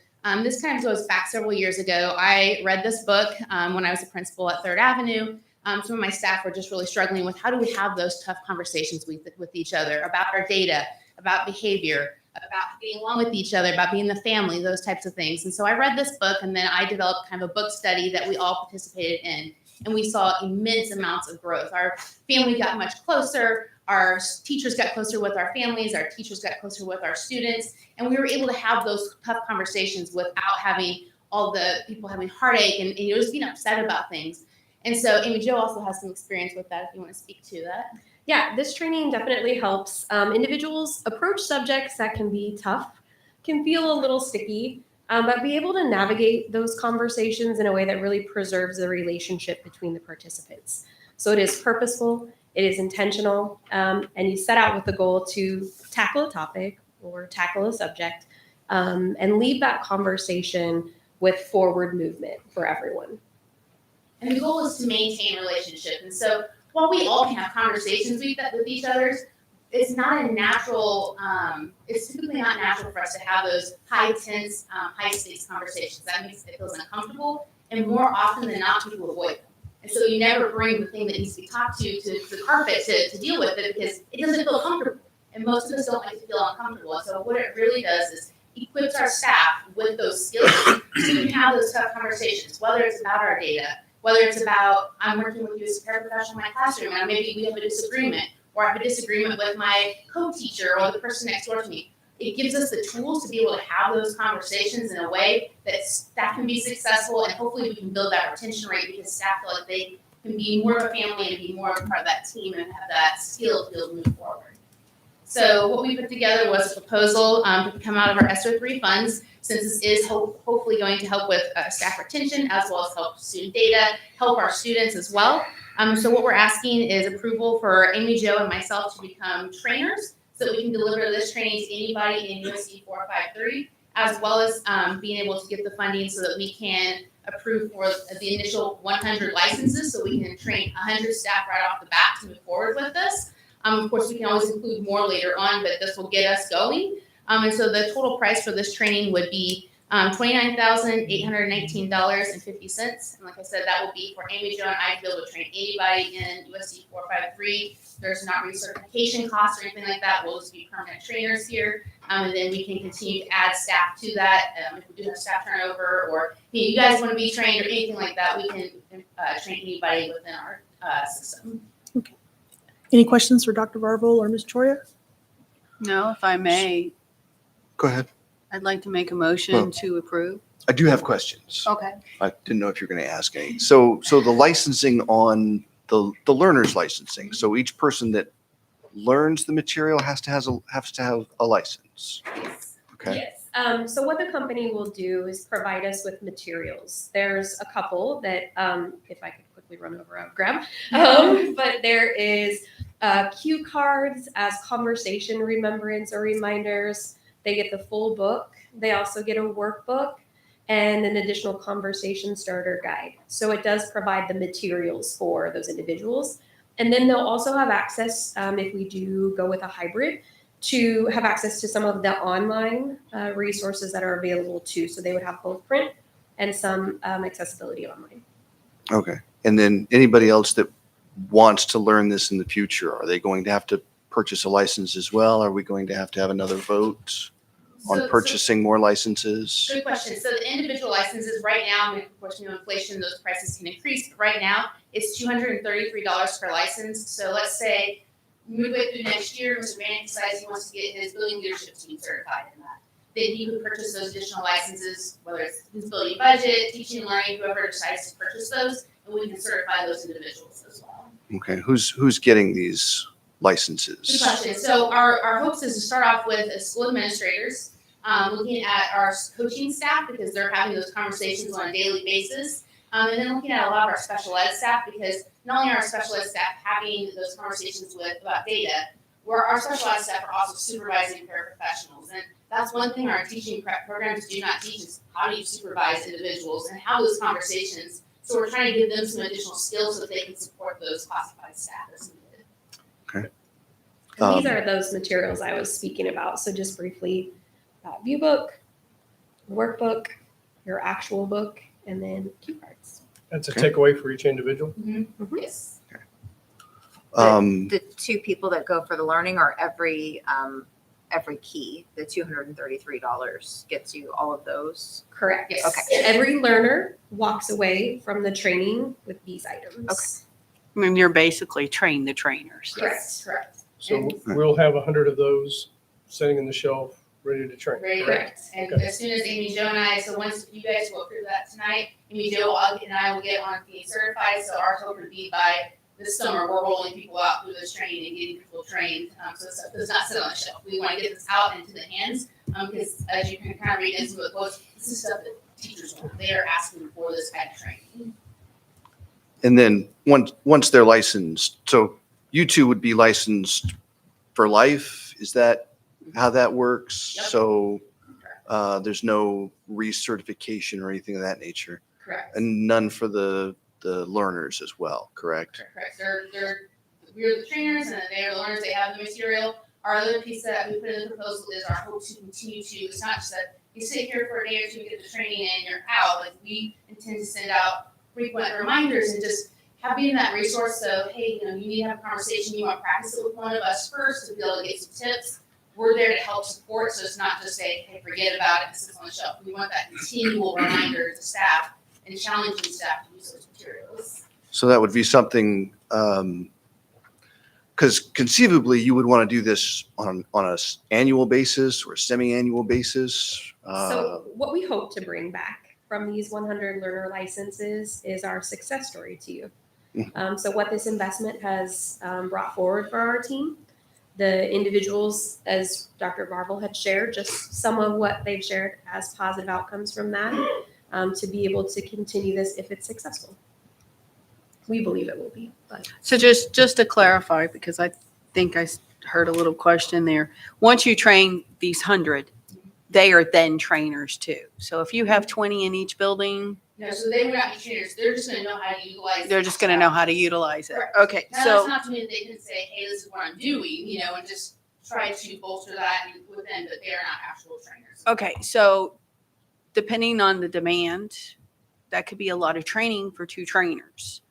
this kind of goes back several years ago. I read this book when I was a principal at 3rd Avenue. Some of my staff were just really struggling with how do we have those tough conversations with each other about our data, about behavior, about getting along with each other, about being the family, those types of things. And so I read this book, and then I developed kind of a book study that we all participated in. And we saw immense amounts of growth. Our family got much closer. Our teachers got closer with our families. Our teachers got closer with our students. And we were able to have those tough conversations without having all the people having heartache and just being upset about things. And so Amy Jo also has some experience with that, if you want to speak to that. Yeah, this training definitely helps individuals approach subjects that can be tough, can feel a little sticky, but be able to navigate those conversations in a way that really preserves the relationship between the participants. So it is purposeful, it is intentional, and you set out with the goal to tackle a topic or tackle a subject and leave that conversation with forward movement for everyone. And the goal is to maintain a relationship. And so while we all can have conversations with each other, it's not a natural, it's typically not natural for us to have those high tense, high stakes conversations. That makes it feels uncomfortable, and more often than not, people avoid them. And so you never bring the thing that needs to be talked to the carpet to deal with it because it doesn't feel comfortable. And most of us don't like to feel uncomfortable. And so what it really does is equips our staff with those skills so we can have those tough conversations, whether it's about our data, whether it's about I'm working with you as a paraprofessional in my classroom and maybe we have a disagreement, or I have a disagreement with my co-teacher or the person next door to me. It gives us the tools to be able to have those conversations in a way that staff can be successful, and hopefully we can build that retention rate because staff feel like they can be more of a family and be more of a part of that team and have that skill to be able to move forward. So what we put together was a proposal to come out of our ESSER 3 funds, since this is hopefully going to help with staff retention as well as help student data, help our students as well. So what we're asking is approval for Amy Jo and myself to become trainers so that we can deliver this training to anybody in USD 453, as well as being able to get the funding so that we can approve for the initial 100 licenses so we can train 100 staff right off the bat to move forward with this. Of course, we can always include more later on, but this will get us going. And so the total price for this training would be $29,819.50. And like I said, that will be for Amy Jo and I to be able to train anybody in USD 453. There's not recertification costs or anything like that. We'll just be permanent trainers here. And then we can continue to add staff to that. If we do have staff turnover or you guys want to be trained or anything like that, we can train anybody within our system. Okay. Any questions for Dr. Varvel or Ms. Choria? No, if I may, Go ahead. I'd like to make a motion Well- to approve. I do have questions. Okay. I didn't know if you were going to ask any. So the licensing on the learner's licensing. So each person that learns the material has to have a license. Yes. Okay. Yes. So what the company will do is provide us with materials. There's a couple that, if I could quickly run over, I would grab. But there is cue cards as conversation remembrance or reminders. They get the full book. They also get a workbook and an additional conversation starter guide. So it does provide the materials for those individuals. And then they'll also have access, if we do go with a hybrid, to have access to some of the online resources that are available too. So they would have both print and some accessibility online. Okay. And then anybody else that wants to learn this in the future, are they going to have to purchase a license as well? Are we going to have another vote on So- purchasing more licenses? Good question. So the individual licenses right now, of course, inflation, those prices can increase. But right now, it's $233 per license. So let's say midway through next year, Mr. Manning decides he wants to get his building leadership team certified in that. Then he would purchase those additional licenses, whether it's his building budget, teaching and learning, whoever decides to purchase those, and we can certify those individuals as well. Okay, who's getting these Good licenses? question. So our hopes is to start off with school administrators, looking at our coaching staff because they're having those conversations on a daily basis. And then looking at a lot of our special ed staff because not only are our special ed staff having those conversations about data, where our special ed staff are also supervising paraprofessionals. And that's one thing our teaching prep programs do not teach is how do you supervise individuals and how those conversations. So we're trying to give them some additional skills so that they can support those classified staff as needed. Okay. And these are those materials I was speaking about. So just briefly, view book, workbook, your actual book, and then cue cards. That's a takeaway for each individual. Yes. The two people that go for the learning are every key. The $233 gets you all of those. Correct. Yes. Okay. Every learner walks away from the training with these items. Okay. I mean, you're basically train the trainers. Correct. Correct. So we'll have 100 of those sitting in the shelf, ready to train. Right. Correct. And Okay. as soon as Amy Jo and I, so once you guys will approve that tonight, Amy Jo and I will get on being certified. So our hope would be by this summer, we're rolling people out through this training and getting people trained. So stuff does not sit on the shelf. We want to get this out into the hands because as you can kind of read into the quotes, this is stuff that teachers want. They are asking for this kind of training. And then once they're licensed, so you two would be licensed for life? Is that how that works? Yep. So there's no recertification or anything of that nature? Correct. And none for the learners as well, correct? Correct. We're the trainers and they are the learners. They have the material. Our other piece that we put in the proposal is our hope to continue to. It's not just that you sit here for a day or two, get the training, and you're out. Like we intend to send out frequent reminders and just having that resource. So hey, you need to have a conversation. You want to practice it with one of us first to be able to get some tips. We're there to help support. So it's not just say, hey, forget about it. This is on the shelf. We want that continual reminder to staff and challenging staff to use those materials. So that would be something, because conceivably you would want to do this on a annual basis or a semi-annual basis. So what we hope to bring back from these 100 learner licenses is our success story to you. So what this investment has brought forward for our team, the individuals, as Dr. Varvel had shared, just some of what they've shared as positive outcomes from that, to be able to continue this if it's successful. We believe it will be, but. So just to clarify, because I think I heard a little question there. Once you train these 100, they are then trainers too. So if you have 20 in each building, No, so they would not be trainers. They're just going to know how to utilize. they're just going to know how to utilize it. Correct. Okay, Now, so that's not to mean that they can say, hey, this is what I'm doing, and just try to bolster that with them, but they are not actual trainers. okay, so depending on the demand, that could be a lot of training for 2 trainers.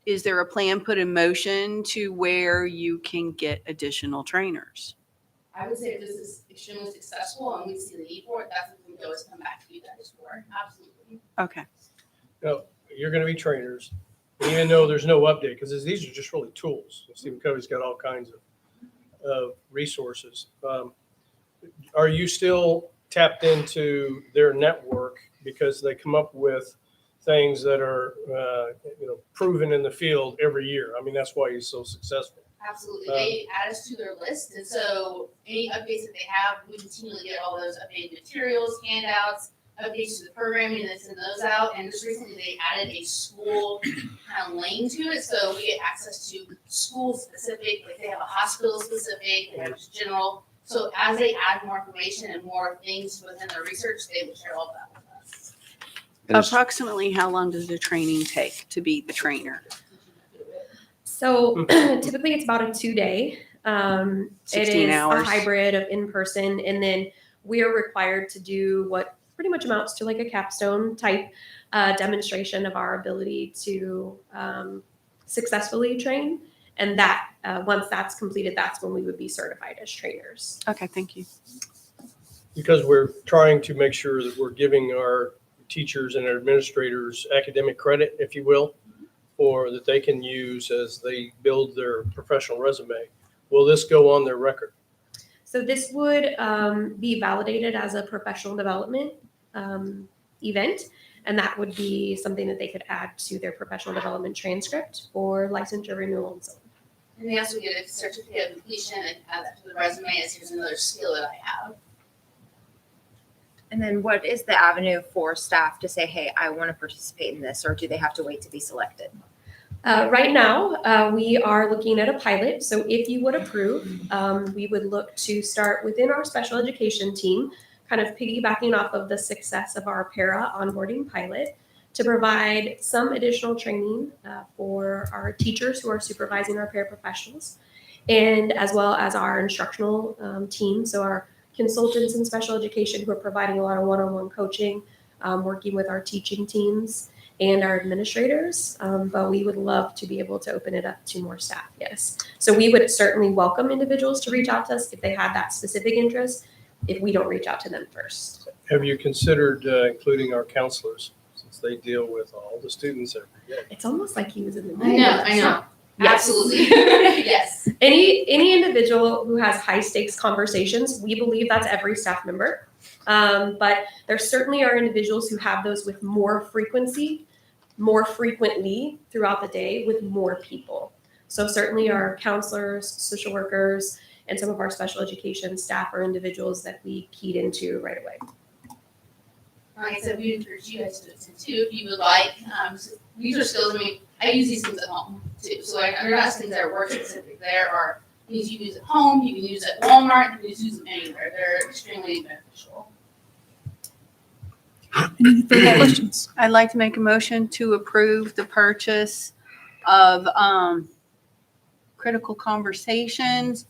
Is there a plan put in motion to where you can get additional trainers? I would say if this is extremely successful and we see the need for it, that's what we can always come back to you guys for. Absolutely. Okay. No, you're going to be trainers, even though there's no update, because these are just really tools. Stephen Covey's got all kinds of resources. Are you still tapped into their network because they come up with things that are proven in the field every year? I mean, that's why he's so successful. Absolutely. They add us to their list. And so any updates that they have, we continually get all those updated materials, handouts, updates to the programming, and they send those out. And just recently they added a school kind of lane to it. So we get access to school specific, like they have a hospital specific, they have general. So as they add more information and more things within their research, they will share all that with us. Approximately how long does the training take to be the trainer? So typically it's about a 2-day. 16 it is hours. a hybrid of in-person, and then we are required to do what pretty much amounts to like a capstone type demonstration of our ability to successfully train. And that, once that's completed, that's when we would be certified as trainers. Okay, thank you. Because we're trying to make sure that we're giving our teachers and our administrators academic credit, if you will, or that they can use as they build their professional resume. Will this go on their record? So this would be validated as a professional development event, and that would be something that they could add to their professional development transcript for licensure renewal and so on. And they also get a certificate of completion and add that to the resume as here's another skill that I have. And then what is the avenue for staff to say, hey, I want to participate in this, or do they have to wait to be selected? Right now, we are looking at a pilot. So if you would approve, we would look to start within our special education team, kind of piggybacking off of the success of our para onboarding pilot, to provide some additional training for our teachers who are supervising our paraprofessionals, and as well as our instructional team. So our consultants in special education who are providing a lot of one-on-one coaching, working with our teaching teams and our administrators. But we would love to be able to open it up to more staff, yes. So we would certainly welcome individuals to reach out to us if they had that specific interest, if we don't reach out to them first. Have you considered including our counselors, since they deal with all the students every day? It's almost like he was in the I know. Yes. Absolutely. Yes. Any individual who has high stakes conversations, we believe that's every staff member. But there certainly are individuals who have those with more frequency, more frequently throughout the day with more people. So certainly our counselors, social workers, and some of our special education staff are individuals that we keyed into right away. Like I said, we encourage you guys to listen too if you would like. These are skills, I mean, I use these things at home too. So they're not things that are work specific. There are things you can use at home, you can use at Walmart, you can use them anywhere. They're extremely beneficial. Any further questions? I'd like to make a motion to approve the purchase of critical conversations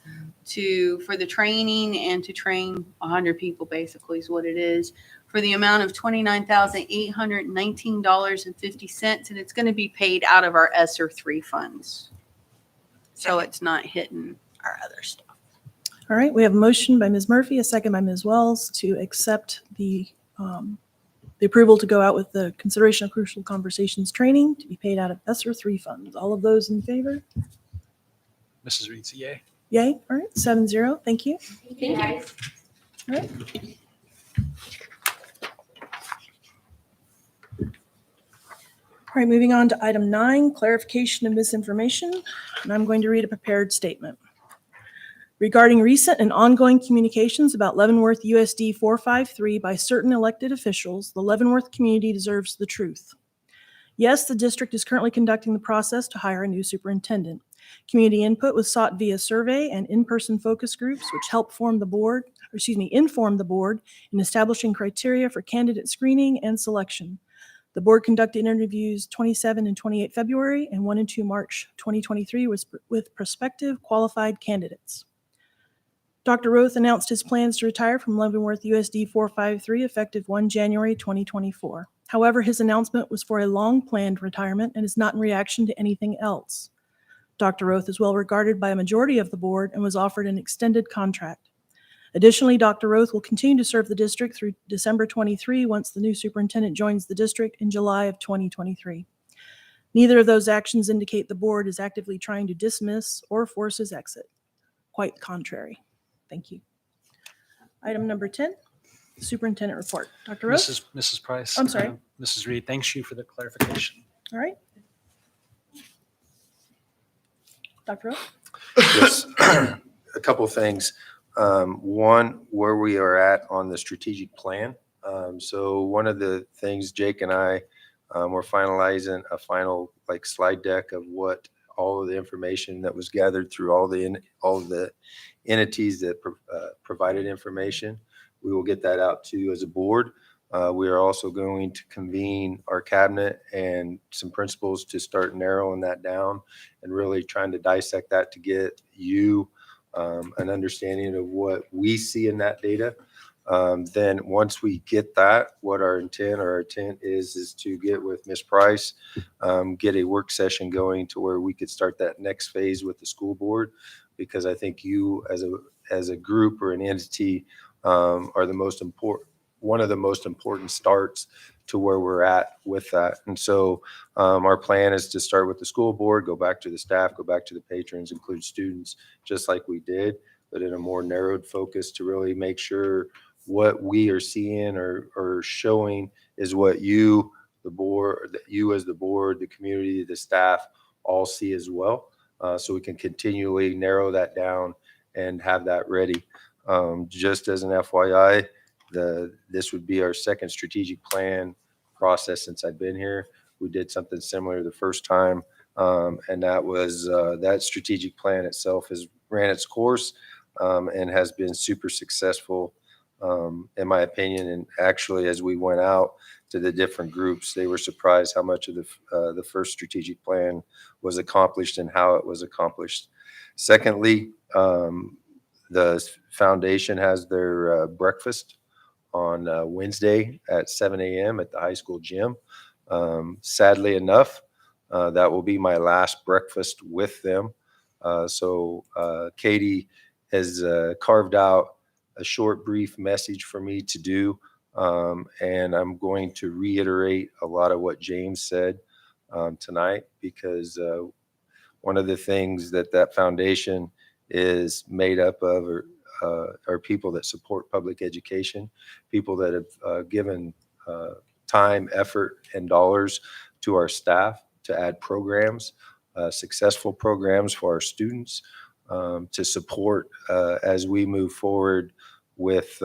for the training and to train 100 people, basically is what it is, for the amount of $29,819.50, and it's going to be paid out of our ESSER 3 funds. So it's not hitting our other stuff. All right, we have a motion by Ms. Murphy, a second by Ms. Wells to accept the approval to go out with the consideration of crucial conversations training to be paid out of ESSER 3 funds. All of those in favor? Mrs. Reed's a yay. Yay. All right, 7-0. Thank you. Thank you guys. All right. All right, moving on to item 9, clarification of misinformation. And I'm going to read a prepared statement. Regarding recent and ongoing communications about Leavenworth USD 453 by certain elected officials, the Leavenworth community deserves the truth. Yes, the district is currently conducting the process to hire a new superintendent. Community input was sought via survey and in-person focus groups, which help inform the board in establishing criteria for candidate screening and selection. The board conducted interviews 27 and 28 February and 1 and 2 March 2023 with prospective qualified candidates. Dr. Roth announced his plans to retire from Leavenworth USD 453 effective 1 January 2024. However, his announcement was for a long-planned retirement and is not in reaction to anything else. Dr. Roth is well regarded by a majority of the board and was offered an extended contract. Additionally, Dr. Roth will continue to serve the district through December 23 once the new superintendent joins the district in July of 2023. Neither of those actions indicate the board is actively trying to dismiss or force his exit. Quite the contrary. Thank you. Item number 10, superintendent report. Dr. Roth? Mrs. Price. I'm sorry. Mrs. Reed, thanks you for the clarification. All right. Dr. Roth? Yes, a couple of things. One, where we are at on the strategic plan. So one of the things Jake and I were finalizing a final slide deck of what all of the information that was gathered through all of the entities that provided information. We will get that out to you as a board. We are also going to convene our cabinet and some principals to start narrowing that down and really trying to dissect that to get you an understanding of what we see in that data. Then once we get that, what our intent is to get with Ms. Price, get a work session going to where we could start that next phase with the school board, because I think you as a group or an entity are the most important, one of the most important starts to where we're at with that. And so our plan is to start with the school board, go back to the staff, go back to the patrons, include students, just like we did, but in a more narrowed focus to really make sure what we are seeing or showing is what you, the board, you as the board, the community, the staff all see as well. So we can continually narrow that down and have that ready. Just as an FYI, this would be our second strategic plan process since I've been here. We did something similar the first time, and that was that strategic plan itself has ran its course and has been super successful, in my opinion. And actually, as we went out to the different groups, they were surprised how much of the first strategic plan was accomplished and how it was accomplished. Secondly, the foundation has their breakfast on Wednesday at 7 a.m. at the high school gym. Sadly enough, that will be my last breakfast with them. So Katie has carved out a short, brief message for me to do. And I'm going to reiterate a lot of what James said tonight, because one of the things that foundation is made up of are people that support public education, people that have given time, effort, and dollars to our staff to add programs, successful programs for our students, to support as we move forward with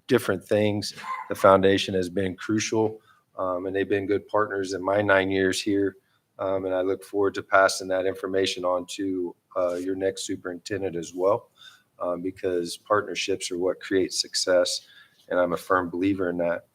different things. The foundation has been crucial, and they've been good partners in my 9 years here. And I look forward to passing that information on to your next superintendent as well, because partnerships are what create success, and I'm a firm believer in that.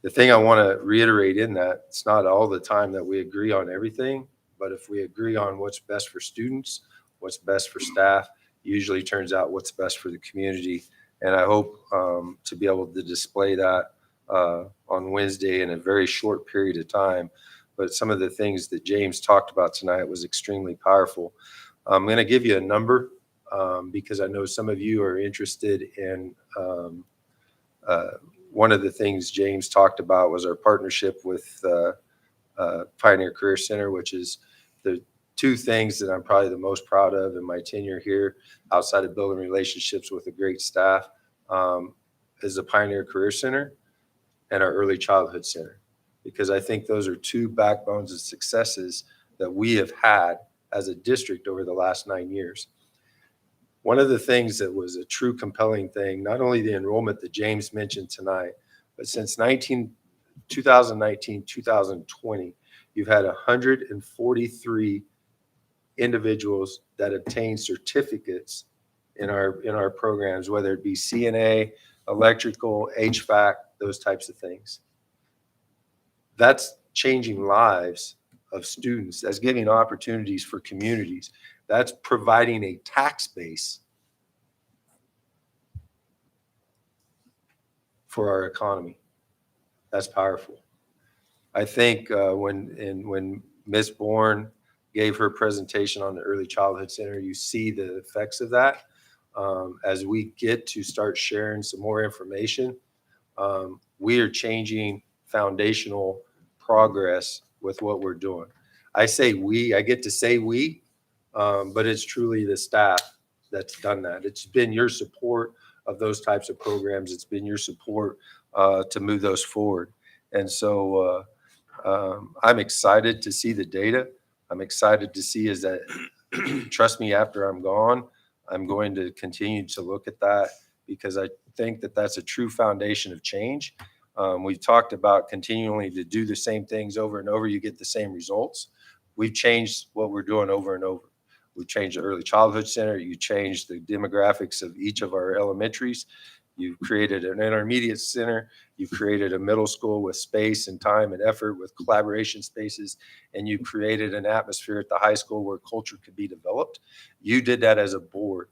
The thing I want to reiterate in that, it's not all the time that we agree on everything, but if we agree on what's best for students, what's best for staff, usually turns out what's best for the community. And I hope to be able to display that on Wednesday in a very short period of time. But some of the things that James talked about tonight was extremely powerful. I'm going to give you a number because I know some of you are interested in one of the things James talked about was our partnership with Pioneer Career Center, which is the two things that I'm probably the most proud of in my tenure here, outside of building relationships with a great staff, is the Pioneer Career Center and our Early Childhood Center, because I think those are two backbones of successes that we have had as a district over the last 9 years. One of the things that was a true compelling thing, not only the enrollment that James mentioned tonight, but since 2019, 2020, you've had 143 individuals that obtain certificates in our programs, whether it be CNA, electrical, HVAC, those types of things. That's changing lives of students. That's giving opportunities for communities. That's providing a tax base for our economy. That's powerful. I think when Ms. Bourne gave her presentation on the Early Childhood Center, you see the effects of that. As we get to start sharing some more information, we are changing foundational progress with what we're doing. I say we, I get to say we, but it's truly the staff that's done that. It's been your support of those types of programs. It's been your support to move those forward. And so I'm excited to see the data. I'm excited to see is that, trust me, after I'm gone, I'm going to continue to look at that, because I think that that's a true foundation of change. We've talked about continually to do the same things over and over, you get the same results. We've changed what we're doing over and over. We've changed the Early Childhood Center. You changed the demographics of each of our elementaries. You've created an intermediate center. You've created a middle school with space and time and effort with collaboration spaces. And you created an atmosphere at the high school where culture could be developed. You did that as a board,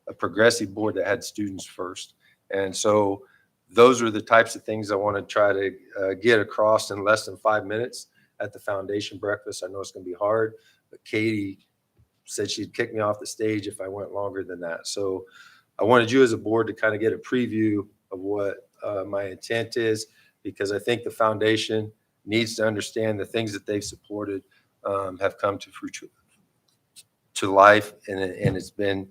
a progressive board that had students first. And so those are the types of things I want to try to get across in less than 5 minutes at the foundation breakfast. I know it's going to be hard, but Katie said she'd kick me off the stage if I went longer than that. So I wanted you as a board to kind of get a preview of what my intent is, because I think the foundation needs to understand the things that they've supported have come to fruition, to life, and it's been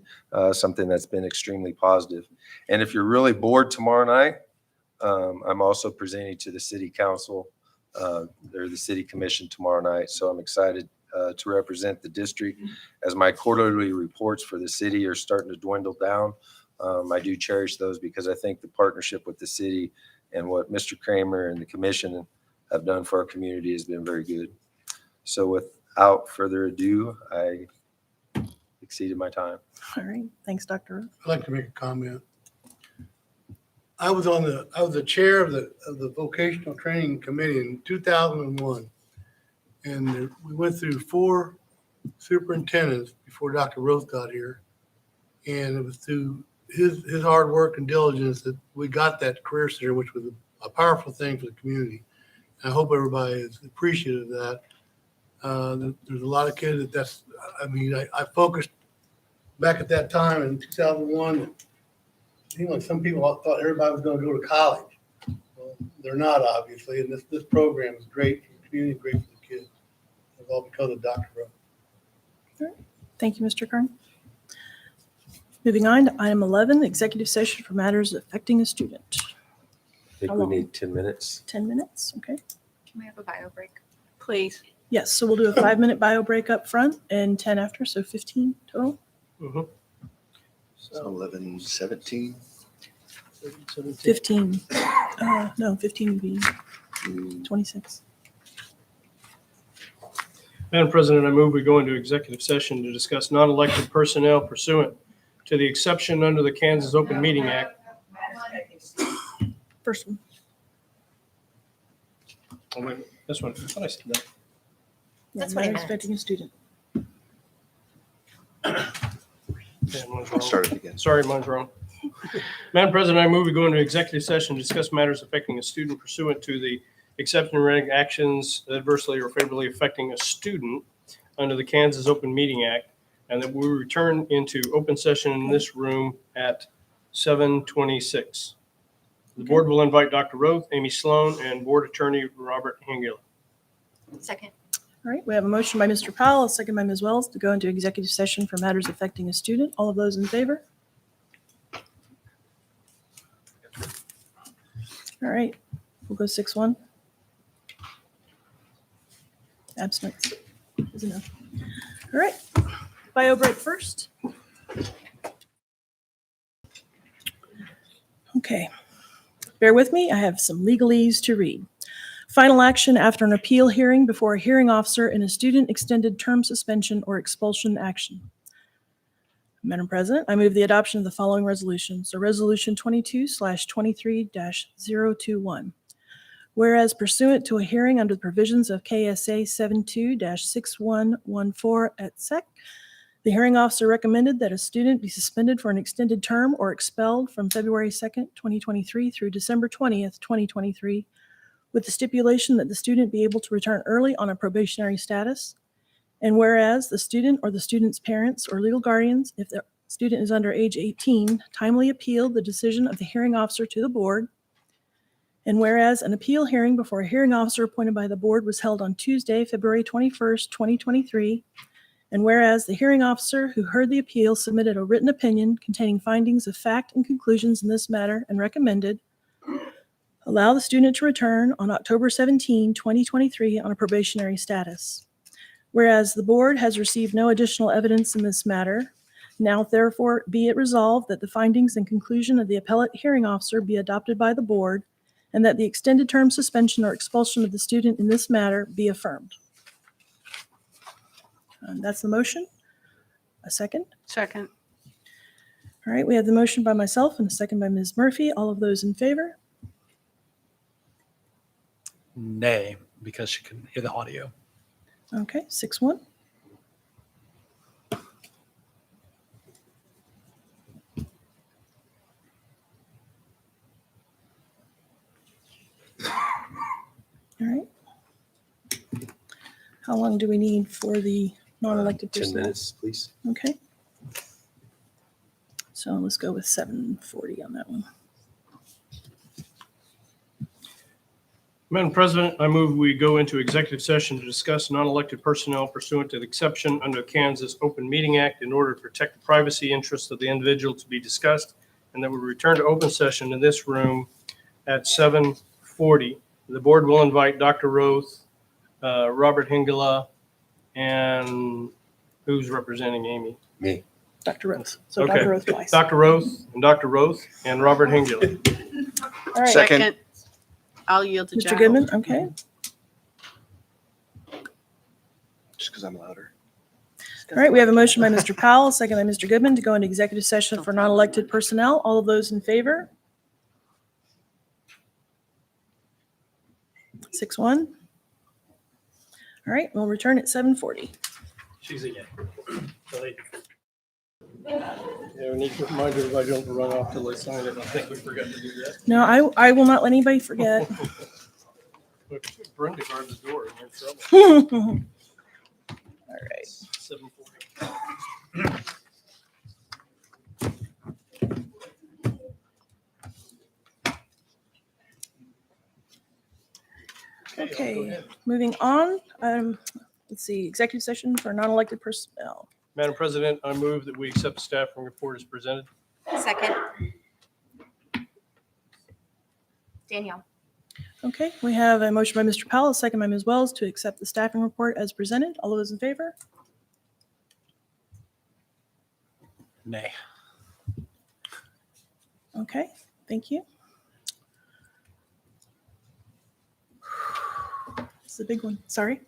something that's been extremely positive. And if you're really bored tomorrow night, I'm also presenting to the city council or the city commission tomorrow night. So I'm excited to represent the district as my quarterly reports for the city are starting to dwindle down. I do cherish those because I think the partnership with the city and what Mr. Kramer and the commission have done for our community has been very good. So without further ado, I exceeded my time. All right. Thanks, Dr. Rowe. I'd like to make a comment. I was the chair of the vocational training committee in 2001. And we went through 4 superintendents before Dr. Roth got here. And it was through his hard work and diligence that we got that career center, which was a powerful thing for the community. And I hope everybody is appreciative of that. There's a lot of kids I focused back at that time in 2001. It seemed like some people thought everybody was going to go to college. Well, they're not, obviously. And this program is great for the community, great for the kids. It's all because of Dr. Rowe. All right. Thank you, Mr. Kern. Moving on to item 11, executive session for matters affecting a student. I think How we long? need 10 minutes. 10 minutes, okay. Can we have a bio break? Please. Yes, so we'll do a 5-minute bio break up front and 10 after, so 15 total. Mhm. So 11, 17. 15. No, 15 would be 26. Madam President, I move we go into executive session to discuss non-elected personnel pursuant to the exception under the Kansas Open Meeting Act. First one. Oh, wait, this one. I thought I said that. That's what I expecting a student. Yeah, mine's I'll wrong. start it again. Sorry, mine's wrong. Madam President, I move we go into executive session to discuss matters affecting a student pursuant to the exception regarding actions adversely or favorably affecting a student under the Kansas Open Meeting Act, and that we return into open session in this room at 7:26. The board will invite Dr. Roth, Amy Sloan, and Board Attorney Robert Hengel. Second. All right, we have a motion by Mr. Powell, a second by Ms. Wells to go into executive session for matters affecting a student. All of those in favor? All right, we'll go 6-1. Abstinence is enough. All right, bio break first. Okay, bear with me. I have some legalese to read. Final action after an appeal hearing before a hearing officer in a student extended term suspension or expulsion action. Madam President, I move the adoption of the following resolution. So Resolution 22/23-021. Whereas pursuant to a hearing under the provisions of KSA 72-6114 et sec, the hearing officer recommended that a student be suspended for an extended term or expelled from February 2nd, 2023 through December 20th, 2023, with the stipulation that the student be able to return early on a probationary status. And whereas the student or the student's parents or legal guardians, if the student is under age 18, timely appealed the decision of the hearing officer to the board. And whereas an appeal hearing before a hearing officer appointed by the board was held on Tuesday, February 21st, 2023. And whereas the hearing officer who heard the appeal submitted a written opinion containing findings of fact and conclusions in this matter and recommended allow the student to return on October 17, 2023 on a probationary status. Whereas the board has received no additional evidence in this matter, now therefore be it resolved that the findings and conclusion of the appellate hearing officer be adopted by the board and that the extended term suspension or expulsion of the student in this matter be affirmed. That's the motion. A second? Second. All right, we have the motion by myself and a second by Ms. Murphy. All of those in favor? Nay, because she couldn't hear the audio. Okay, 6-1. All right. How long do we need for the non-elected 10 personnel? minutes, please. Okay. So let's go with 7:40 on that one. Madam President, I move we go into executive session to discuss non-elected personnel pursuant to the exception under Kansas Open Meeting Act in order to protect the privacy interests of the individual to be discussed, and that we return to open session in this room at 7:40. The board will invite Dr. Roth, Robert Hingela, and who's representing Amy? Me. Dr. Roth. So Okay. Dr. Roth twice. Dr. Roth and Robert Hingela. All right. Second. I'll yield to Mr. Jack. Goodman, okay. Just because I'm louder. All right, we have a motion by Mr. Powell, second by Mr. Goodman to go into executive session for non-elected personnel. All of those in favor? 6-1. All right, we'll return at 7:40. She's a yay. Yeah, we need to remind everybody don't run off till they sign it. I think we forgot to do that. No, I will not let anybody forget. Look, Brenda guard the door and we're in trouble. All right. 7:40. Okay, moving on. Let's see, executive session for non-elected personnel. Madam President, I move that we accept the staffing report as presented. Second. Danielle. Okay, we have a motion by Mr. Powell, a second by Ms. Wells to accept the staffing report as presented. All of those in favor? Nay. Okay, thank you. This is a big one, sorry.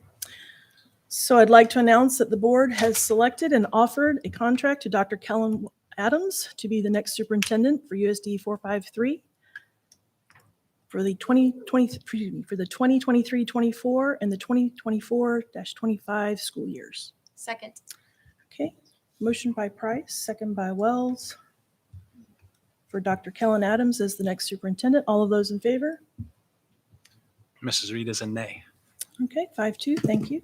So I'd like to announce that the board has selected and offered a contract to Dr. Kellen Adams to be the next superintendent for USD 453 for the 2023-24 and the 2024-25 school years. Second. Okay, motion by Price, second by Wells for Dr. Kellen Adams as the next superintendent. All of those in favor? Mrs. Reed is a nay. Okay, 5-2, thank you.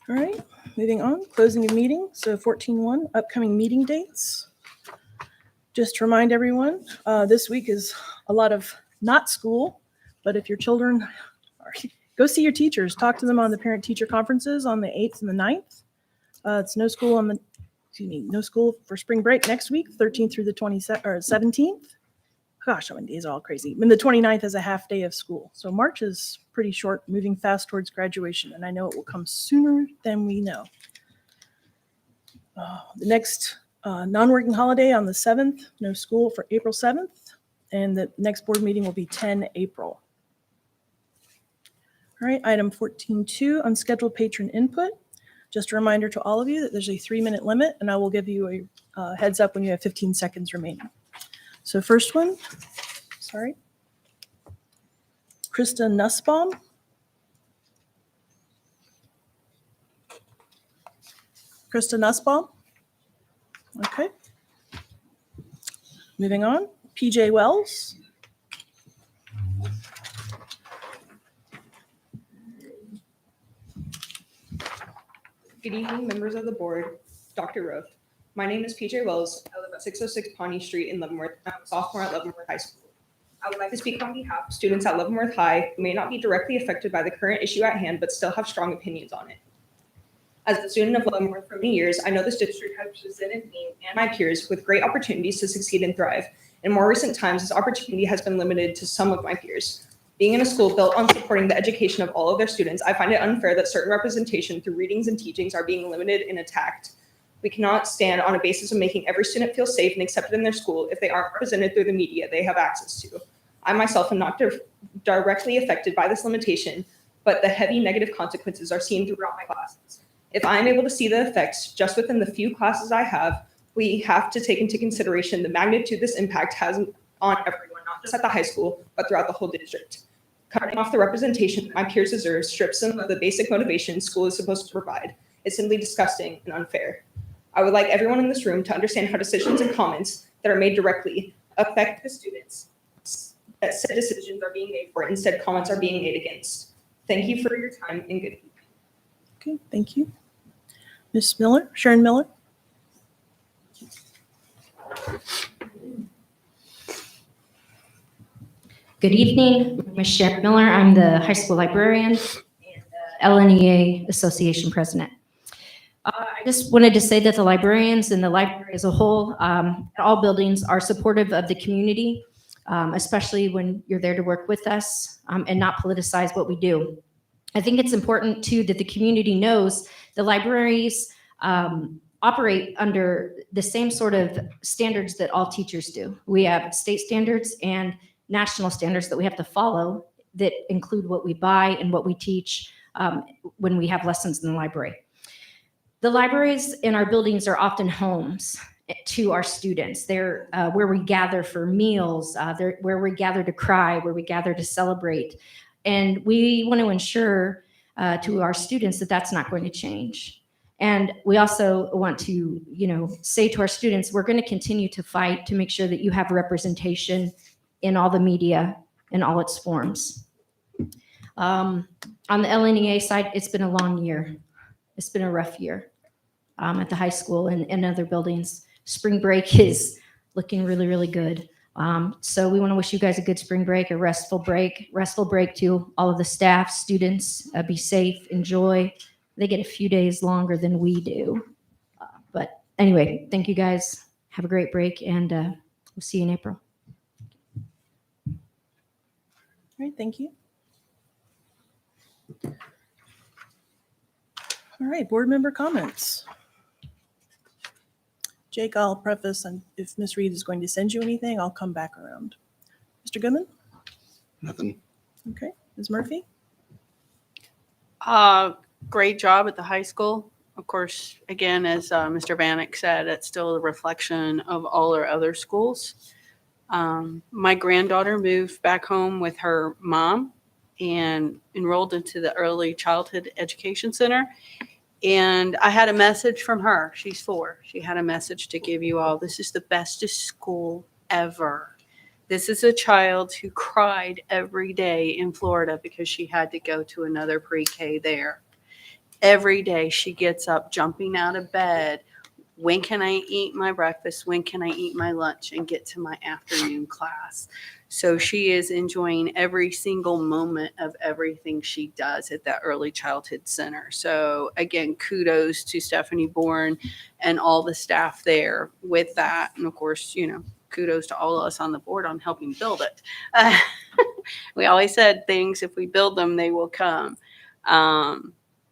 All right, moving on, closing of meeting. So 14-1, upcoming meeting dates. Just to remind everyone, this week is a lot of not school, but if your children are, go see your teachers, talk to them on the parent-teacher conferences on the 8th and the 9th. It's no school on the, no school for spring break next week, 13th through the 17th. Gosh, how many days are all crazy. And the 29th is a half day of school. So March is pretty short, moving fast towards graduation. And I know it will come sooner than we know. The next non-working holiday on the 7th, no school for April 7th. And the next board meeting will be 10 April. All right, item 14.2, unscheduled patron input. Just a reminder to all of you that there's a 3-minute limit, and I will give you a heads up when you have 15 seconds remaining. So first one, sorry. Krista Nussbaum. Krista Nussbaum. Okay. Moving on, PJ Wells. Good evening, members of the board, Dr. Roth. My name is PJ Wells. I live at 606 Pawnee Street in Leavenworth. I'm a sophomore at Leavenworth High School. I would like to speak on behalf of students at Leavenworth High who may not be directly affected by the current issue at hand, but still have strong opinions on it. As a student of Leavenworth for many years, I know this district has presented me and my peers with great opportunities to succeed and thrive. In more recent times, this opportunity has been limited to some of my peers. Being in a school built on supporting the education of all of their students, I find it unfair that certain representation through readings and teachings are being limited and attacked. We cannot stand on a basis of making every student feel safe and accepted in their school if they aren't represented through the media they have access to. I myself am not directly affected by this limitation, but the heavy negative consequences are seen throughout my classes. If I'm able to see the effects just within the few classes I have, we have to take into consideration the magnitude this impact has on everyone, not just at the high school, but throughout the whole district. Cutting off the representation that my peers deserve strips them of the basic motivation school is supposed to provide. It's simply disgusting and unfair. I would like everyone in this room to understand how decisions and comments that are made directly affect the students that said decisions are being made for, instead comments are being made against. Thank you for your time and good. Okay, thank you. Ms. Miller, Sharon Miller? Good evening. My name is Sharon Miller. I'm the high school librarian and LNEA Association president. I just wanted to say that the librarians and the library as a whole, all buildings are supportive of the community, especially when you're there to work with us and not politicize what we do. I think it's important too that the community knows the libraries operate under the same sort of standards that all teachers do. We have state standards and national standards that we have to follow that include what we buy and what we teach when we have lessons in the library. The libraries in our buildings are often homes to our students. They're where we gather for meals, they're where we gather to cry, where we gather to celebrate. And we want to ensure to our students that that's not going to change. And we also want to, say to our students, we're going to continue to fight to make sure that you have representation in all the media in all its forms. On the LNEA side, it's been a long year. It's been a rough year at the high school and other buildings. Spring break is looking really, really good. So we want to wish you guys a good spring break, a restful break to all of the staff, students. Be safe, enjoy. They get a few days longer than we do. But anyway, thank you guys. Have a great break, and we'll see you in April. All right, thank you. All right, board member comments. Jake, I'll preface, and if Ms. Reed is going to send you anything, I'll come back around. Mr. Goodman? Nothing. Okay. Ms. Murphy? Great job at the high school. Of course, again, as Mr. Vanek said, it's still a reflection of all our other schools. My granddaughter moved back home with her mom and enrolled into the Early Childhood Education Center. And I had a message from her. She's 4. She had a message to give you all. This is the bestest school ever. This is a child who cried every day in Florida because she had to go to another pre-K there. Every day she gets up, jumping out of bed. When can I eat my breakfast? When can I eat my lunch and get to my afternoon class? So she is enjoying every single moment of everything she does at that Early Childhood Center. So again, kudos to Stephanie Bourne and all the staff there with that. And of course, kudos to all of us on the board on helping build it. We always said things, if we build them, they will come.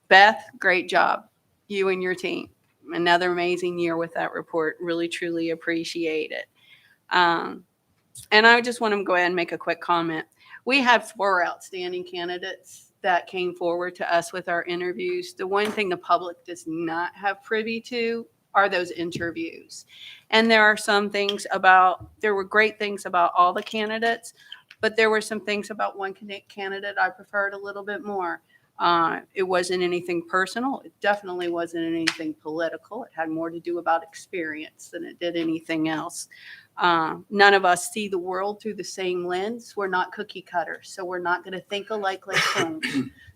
Beth, great job. You and your team. Another amazing year with that report. Really, truly appreciate it. And I just want to go ahead and make a quick comment. We had 4 outstanding candidates that came forward to us with our interviews. The one thing the public does not have privy to are those interviews. And there were great things about all the candidates, but there were some things about one candidate I preferred a little bit more. It wasn't anything personal. It definitely wasn't anything political. It had more to do about experience than it did anything else. None of us see the world through the same lens. We're not cookie cutters, so we're not going to think alike like homes.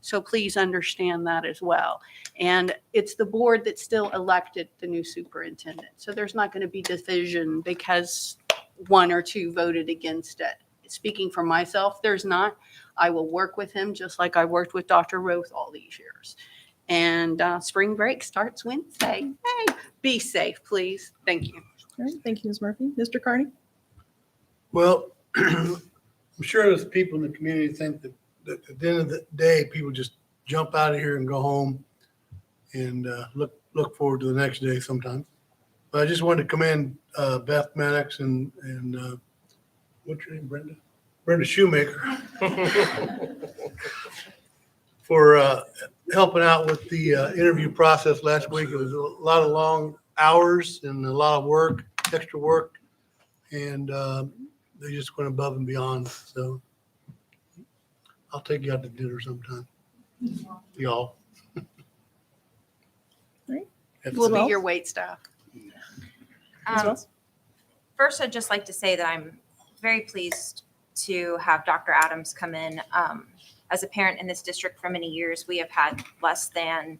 So please understand that as well. And it's the board that still elected the new superintendent. So there's not going to be division because 1 or 2 voted against it. Speaking for myself, there's not. I will work with him just like I worked with Dr. Roth all these years. And spring break starts Wednesday. Hey, be safe, please. Thank you. All right, thank you, Ms. Murphy. Mr. Carney? Well, I'm sure there's people in the community think that at the end of the day, people just jump out of here and go home and look forward to the next day sometimes. But I just wanted to commend Beth Maddox and what's your name, Brenda? Brenda Shoemaker for helping out with the interview process last week. It was a lot of long hours and a lot of work, extra work, and they just went above and beyond. So I'll take you out to dinner sometime, y'all. All right. We'll be your wait staff. Ms. Wells? First, I'd just like to say that I'm very pleased to have Dr. Adams come in. As a parent in this district for many years, we have had less than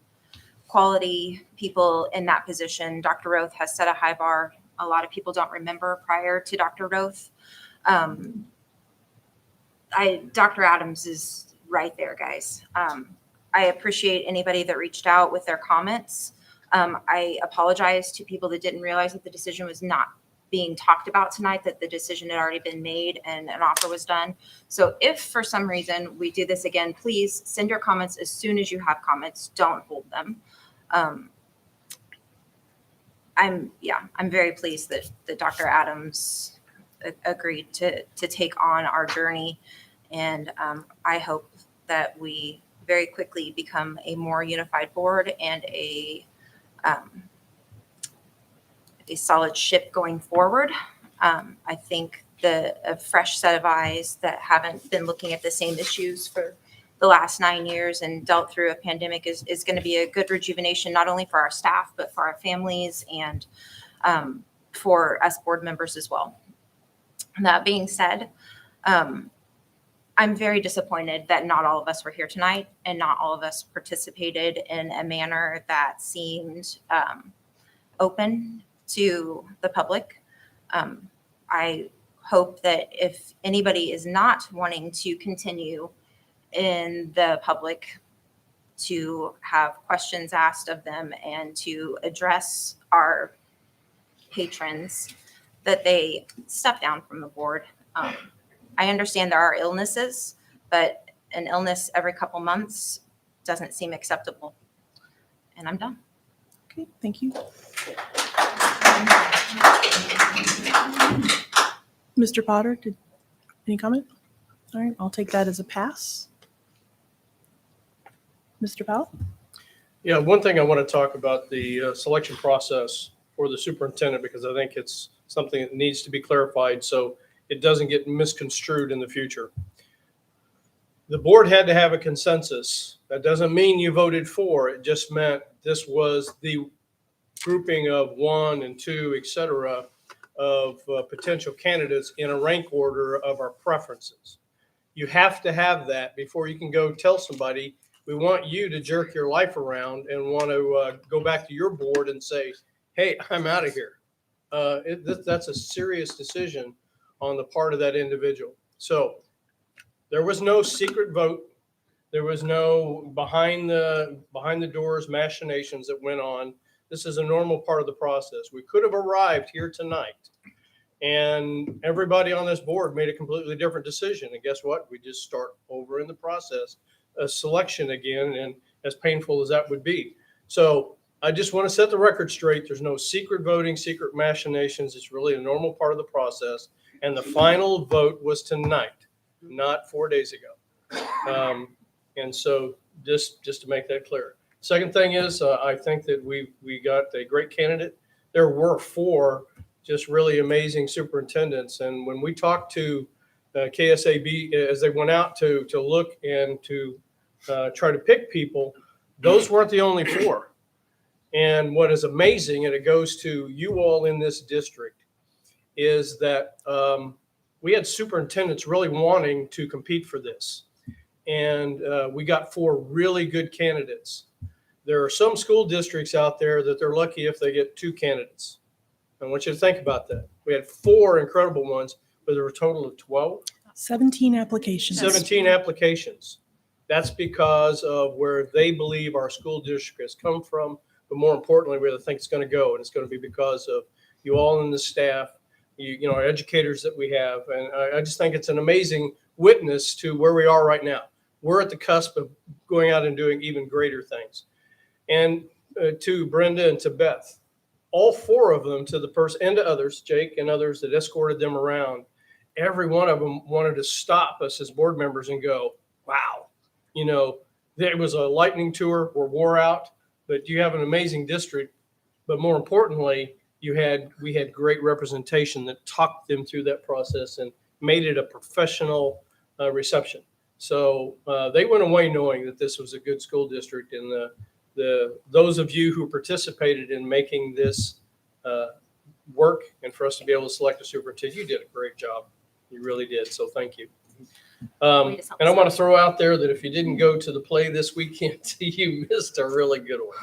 quality people in that position. Dr. Roth has set a high bar. A lot of people don't remember prior to Dr. Roth. Dr. Adams is right there, guys. I appreciate anybody that reached out with their comments. I apologize to people that didn't realize that the decision was not being talked about tonight, that the decision had already been made and an offer was done. So if for some reason we do this again, please send your comments as soon as you have comments. Don't hold them. I'm very pleased that Dr. Adams agreed to take on our journey. And I hope that we very quickly become a more unified board and a solid ship going forward. I think a fresh set of eyes that haven't been looking at the same issues for the last 9 years and dealt through a pandemic is going to be a good rejuvenation, not only for our staff, but for our families and for us board members as well. That being said, I'm very disappointed that not all of us were here tonight and not all of us participated in a manner that seemed open to the public. I hope that if anybody is not wanting to continue in the public, to have questions asked of them and to address our patrons, that they step down from the board. I understand there are illnesses, but an illness every couple months doesn't seem acceptable. And I'm done. Okay, thank you. Mr. Potter, any comment? All right, I'll take that as a pass. Mr. Powell? Yeah, one thing I want to talk about the selection process for the superintendent, because I think it's something that needs to be clarified so it doesn't get misconstrued in the future. The board had to have a consensus. That doesn't mean you voted for. It just meant this was the grouping of 1 and 2, et cetera, of potential candidates in a rank order of our preferences. You have to have that before you can go tell somebody, we want you to jerk your life around and want to go back to your board and say, hey, I'm out of here. That's a serious decision on the part of that individual. So there was no secret vote. There was no behind the doors machinations that went on. This is a normal part of the process. We could have arrived here tonight and everybody on this board made a completely different decision. And guess what? We just start over in the process of selection again, and as painful as that would be. So I just want to set the record straight. There's no secret voting, secret machinations. It's really a normal part of the process. And the final vote was tonight, not 4 days ago. And so just to make that clear. Second thing is, I think that we got a great candidate. There were 4 just really amazing superintendents. And when we talked to KSAB as they went out to look and to try to pick people, those weren't the only 4. And what is amazing, and it goes to you all in this district, is that we had superintendents really wanting to compete for this. And we got 4 really good candidates. There are some school districts out there that they're lucky if they get 2 candidates. I want you to think about that. We had 4 incredible ones, but there were a total of 12. 17 applications. 17 applications. That's because of where they believe our school district has come from, but more importantly, where they think it's going to go. And it's going to be because of you all in the staff, you know, our educators that we have. And I just think it's an amazing witness to where we are right now. We're at the cusp of going out and doing even greater things. And to Brenda and to Beth, all 4 of them, to the person and to others, Jake and others that escorted them around, every one of them wanted to stop us as board members and go, wow, you know, there was a lightning tour, we're wore out, but you have an amazing district. But more importantly, we had great representation that talked them through that process and made it a professional reception. So they went away knowing that this was a good school district, and those of you who participated in making this work and for us to be able to select a superintendent. You did a great job. You really did. So thank you. And I want to throw out there that if you didn't go to the play this weekend, you missed a really good one.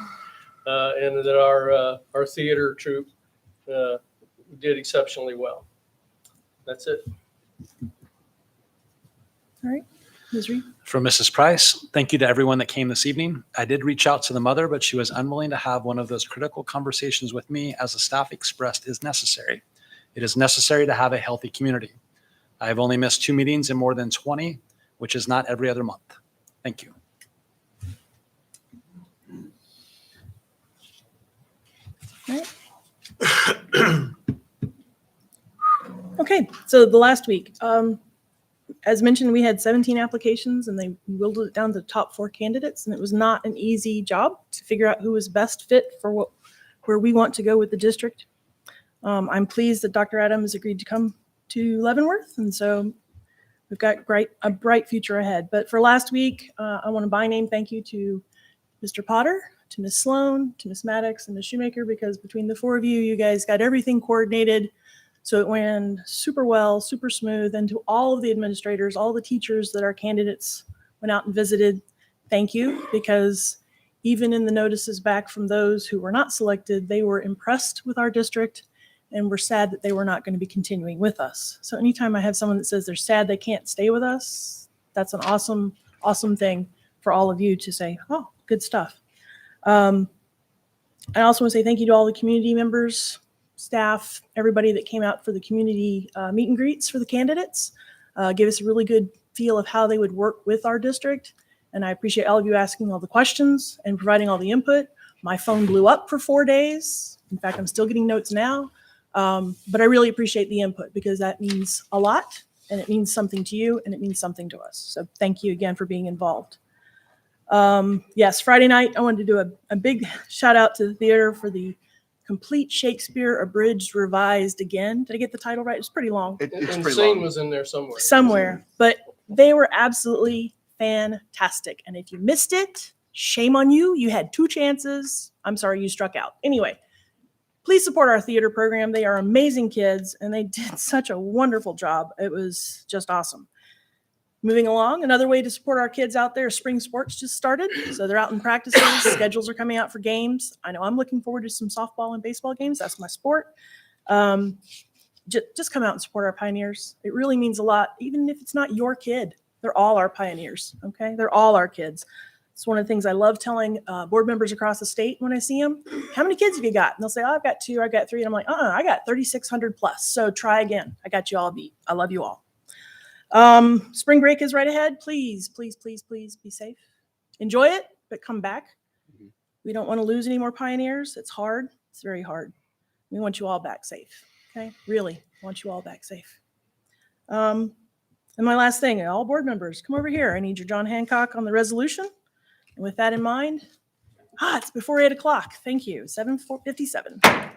And that our theater troupe did exceptionally well. That's it. All right, Ms. Reed. From Mrs. Price, thank you to everyone that came this evening. I did reach out to the mother, but she was unwilling to have one of those critical conversations with me, as the staff expressed is necessary. It is necessary to have a healthy community. I have only missed 2 meetings in more than 20, which is not every other month. Thank you. All right. Okay, so the last week, as mentioned, we had 17 applications and they whittled it down to the top 4 candidates, and it was not an easy job to figure out who was best fit for where we want to go with the district. I'm pleased that Dr. Adams agreed to come to Leavenworth, and so we've got a bright future ahead. But for last week, I want to by name thank you to Mr. Potter, to Ms. Sloan, to Ms. Maddox, and Ms. Shoemaker, because between the 4 of you, you guys got everything coordinated. So it went super well, super smooth. And to all of the administrators, all the teachers that our candidates went out and visited, thank you, because even in the notices back from those who were not selected, they were impressed with our district and were sad that they were not going to be continuing with us. So anytime I have someone that says they're sad they can't stay with us, that's an awesome, awesome thing for all of you to say, oh, good stuff. I also want to say thank you to all the community members, staff, everybody that came out for the community meet and greets for the candidates. Gave us a really good feel of how they would work with our district. And I appreciate all of you asking all the questions and providing all the input. My phone blew up for 4 days. In fact, I'm still getting notes now. But I really appreciate the input because that means a lot and it means something to you and it means something to us. So thank you again for being involved. Yes, Friday night, I wanted to do a big shout out to the theater for the Complete Shakespeare Abridged Revised Again. Did I get the title right? It's pretty long. And scene was in there somewhere. Somewhere, but they were absolutely fantastic. And if you missed it, shame on you. You had 2 chances. I'm sorry you struck out. Anyway, please support our theater program. They are amazing kids and they did such a wonderful job. It was just awesome. Moving along, another way to support our kids out there, spring sports just started. So they're out in practices, schedules are coming out for games. I know I'm looking forward to some softball and baseball games. That's my sport. Just come out and support our pioneers. It really means a lot, even if it's not your kid. They're all our pioneers, okay? They're all our kids. It's one of the things I love telling board members across the state when I see them. How many kids have you got? And they'll say, oh, I've got 2, I've got 3. And I'm like, I got 3,600 plus. So try again. I got you all beat. I love you all. Spring break is right ahead. Please, please, please, please be safe. Enjoy it, but come back. We don't want to lose any more pioneers. It's hard. It's very hard. We want you all back safe. Okay? Really want you all back safe. And my last thing, all board members, come over here. I need your John Hancock on the resolution. And with that in mind, it's before 8 o'clock. Thank you. 7:57.